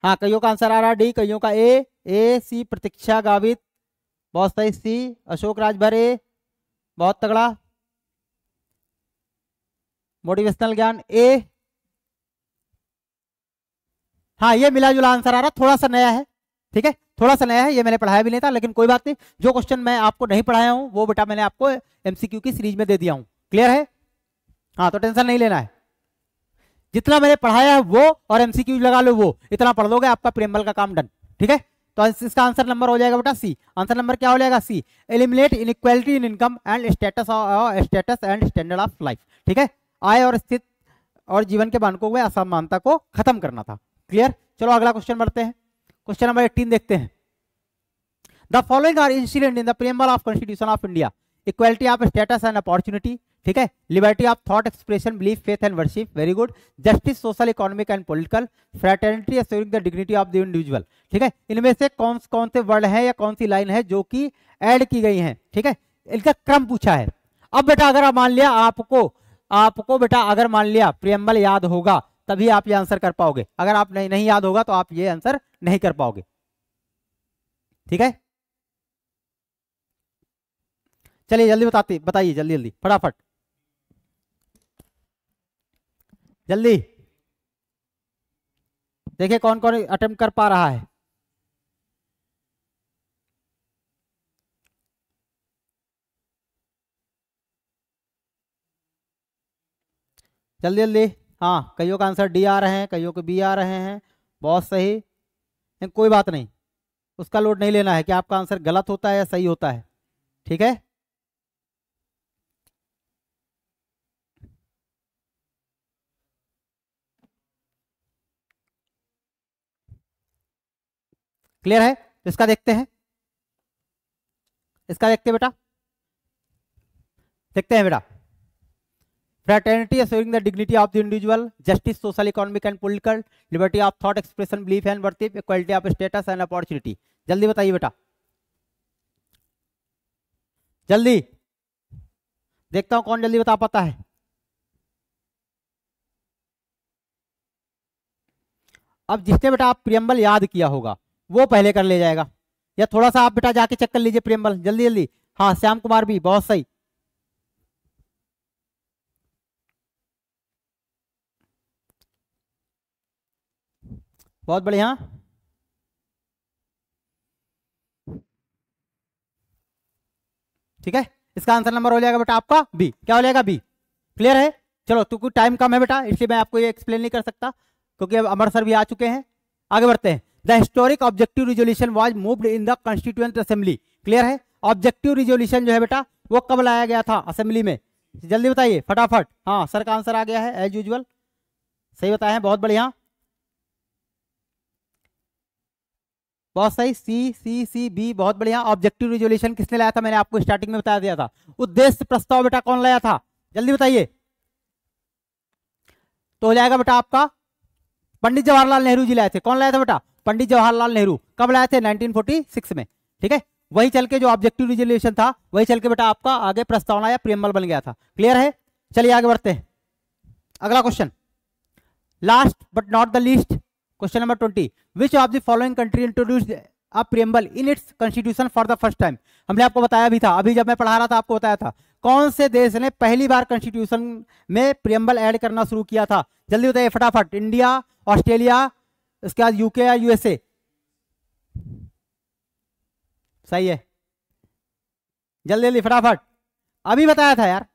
हाँ, कईयों का आंसर आ रहा है डी, कईयों का ए सी प्रतीक्षा गावित, बहुत सही, सी अशोक राजभर, ए बहुत तगड़ा, मोटिवेशनल ज्ञान ए, हाँ ये मिला जुला आंसर आ रहा, थोड़ा सा नया है। ठीक है, थोड़ा सा नया है, ये मैंने पढ़ाया भी नहीं था, लेकिन कोई बात नहीं, जो क्वेश्चन मैं आपको नहीं पढ़ाया हूं वो बेटा मैंने आपको एमसीक्यू की सीरीज में दे दिया हूं। क्लियर है? हाँ, तो टेंशन नहीं लेना है, जितना मैंने पढ़ाया है वो और एमसीक्यू लगा लो वो, इतना पढ़ लोगे आपका प्रीएम्बल का काम डन। ठीक है, तो इसका आंसर नंबर हो जाएगा बेटा सी। आंसर नंबर क्या हो जाएगा? C. Eliminate inequality in income and status and standard of life. ठीक है, आय और स्थिति और जीवन के मानकों में असमानता को खत्म करना था। क्लियर? चलो अगला क्वेश्चन बढ़ते हैं, क्वेश्चन नंबर 18 देखते हैं। The following are incident in the preamble of constitution of India, equality of status and opportunity, ठीक है, liberty of thought expression, belief, faith and worship, very good, justice, social, economic and political, fraternity, assuring the dignity of the individual. ठीक है, इनमें से कौन से वर्ड है या कौन सी लाइन है जो कि ऐड की गई है? ठीक है, इनका क्रम पूछा है। अब बेटा अगर मान लिया आपको बेटा अगर मान लिया प्रीएम्बल याद होगा तभी आप ये आंसर कर पाओगे, अगर आप नहीं याद होगा तो आप ये आंसर नहीं कर पाओगे। ठीक है, चलिए जल्दी बताइए जल्दी फटाफट जल्दी, देखिए कौन कौन अटेम्प्ट कर पा रहा है। जल्दी, हाँ, कईयों का आंसर डी आ रहे हैं, कईयों के बी आ रहे हैं, बहुत सही, कोई बात नहीं, उसका लोड नहीं लेना है कि आपका आंसर गलत होता है या सही होता है। ठीक है, क्लियर है? तो इसका देखते हैं, बेटा, देखते हैं बेटा। Fraternity assuring the dignity of the individual, justice, social, economic and political, liberty of thought expression, belief and worship, equality of status and opportunity. जल्दी बताइए बेटा, जल्दी, देखता हूं कौन जल्दी बता पाता है। अब जिसने बेटा आप प्रीएम्बल याद किया होगा वो पहले कर ले जाएगा, या थोड़ा सा आप बेटा जाके चेक कर लीजिए प्रीएम्बल, जल्दी। हाँ, श्याम कुमार भी, बहुत सही, बहुत बढ़िया। ठीक है, इसका आंसर नंबर हो जाएगा बेटा आपका बी। क्या हो जाएगा? बी। क्लियर है? चलो, तो कुछ टाइम कम है बेटा, इसलिए मैं आपको ये एक्सप्लेन नहीं कर सकता, क्योंकि अब अमर सर भी आ चुके हैं। आगे बढ़ते हैं। The historic objective resolution was moved in the constituent assembly. Clear है? ऑब्जेक्टिव रिजोल्यूशन जो है बेटा वो कब लाया गया था असेंबली में? जल्दी बताइए फटाफट। हाँ, सर का आंसर आ गया है एज यूजुअल, सही बताए हैं, बहुत बढ़िया, बहुत सही, सी बी, बहुत बढ़िया। ऑब्जेक्टिव रिजोल्यूशन किसने लाया था? मैंने आपको स्टार्टिंग में बता दिया था। उद्देश्य प्रस्ताव बेटा कौन लाया था? जल्दी बताइए। तो हो जाएगा बेटा आपका पंडित जवाहरलाल नेहरू जी लाए थे। कौन लाया था बेटा? पंडित जवाहरलाल नेहरू। कब लाए थे? 1946 में। ठीक है, वही चल के जो ऑब्जेक्टिव रिजोल्यूशन था वही चल के बेटा आपका आगे प्रस्तावना या प्रीएम्बल बन गया था। क्लियर है? चलिए आगे बढ़ते हैं। अगला question, last but not the least, question number 20। Which of the following country introduced a preamble in its constitution for the first time? हमने आपको बताया भी था, अभी जब मैं पढ़ा रहा था आपको बताया था, कौन से देश ने पहली बार कॉन्स्टिट्यूशन में प्रीएम्बल ऐड करना शुरू किया था? जल्दी बताइए फटाफट। इंडिया, ऑस्ट्रेलिया, इसके बाद यूके या यूएसए? सही है, जल्दी फटाफट, अभी बताया था यार।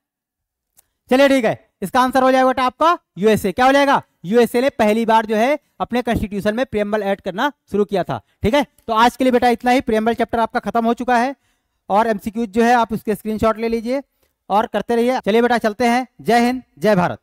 चलिए ठीक है, इसका आंसर हो जाएगा बेटा आपका यूएसए। क्या हो जाएगा? यूएसए ने पहली बार जो है अपने कॉन्स्टिट्यूशन में प्रीएम्बल ऐड करना शुरू किया था। ठीक है, तो आज के लिए बेटा इतना ही। प्रीएम्बल चैप्टर आपका खत्म हो चुका है और एमसीक्यू जो है आप उसके स्क्रीनशॉट ले लीजिए और करते रहिए। चलिए बेटा चलते हैं। जय हिंद, जय भारत।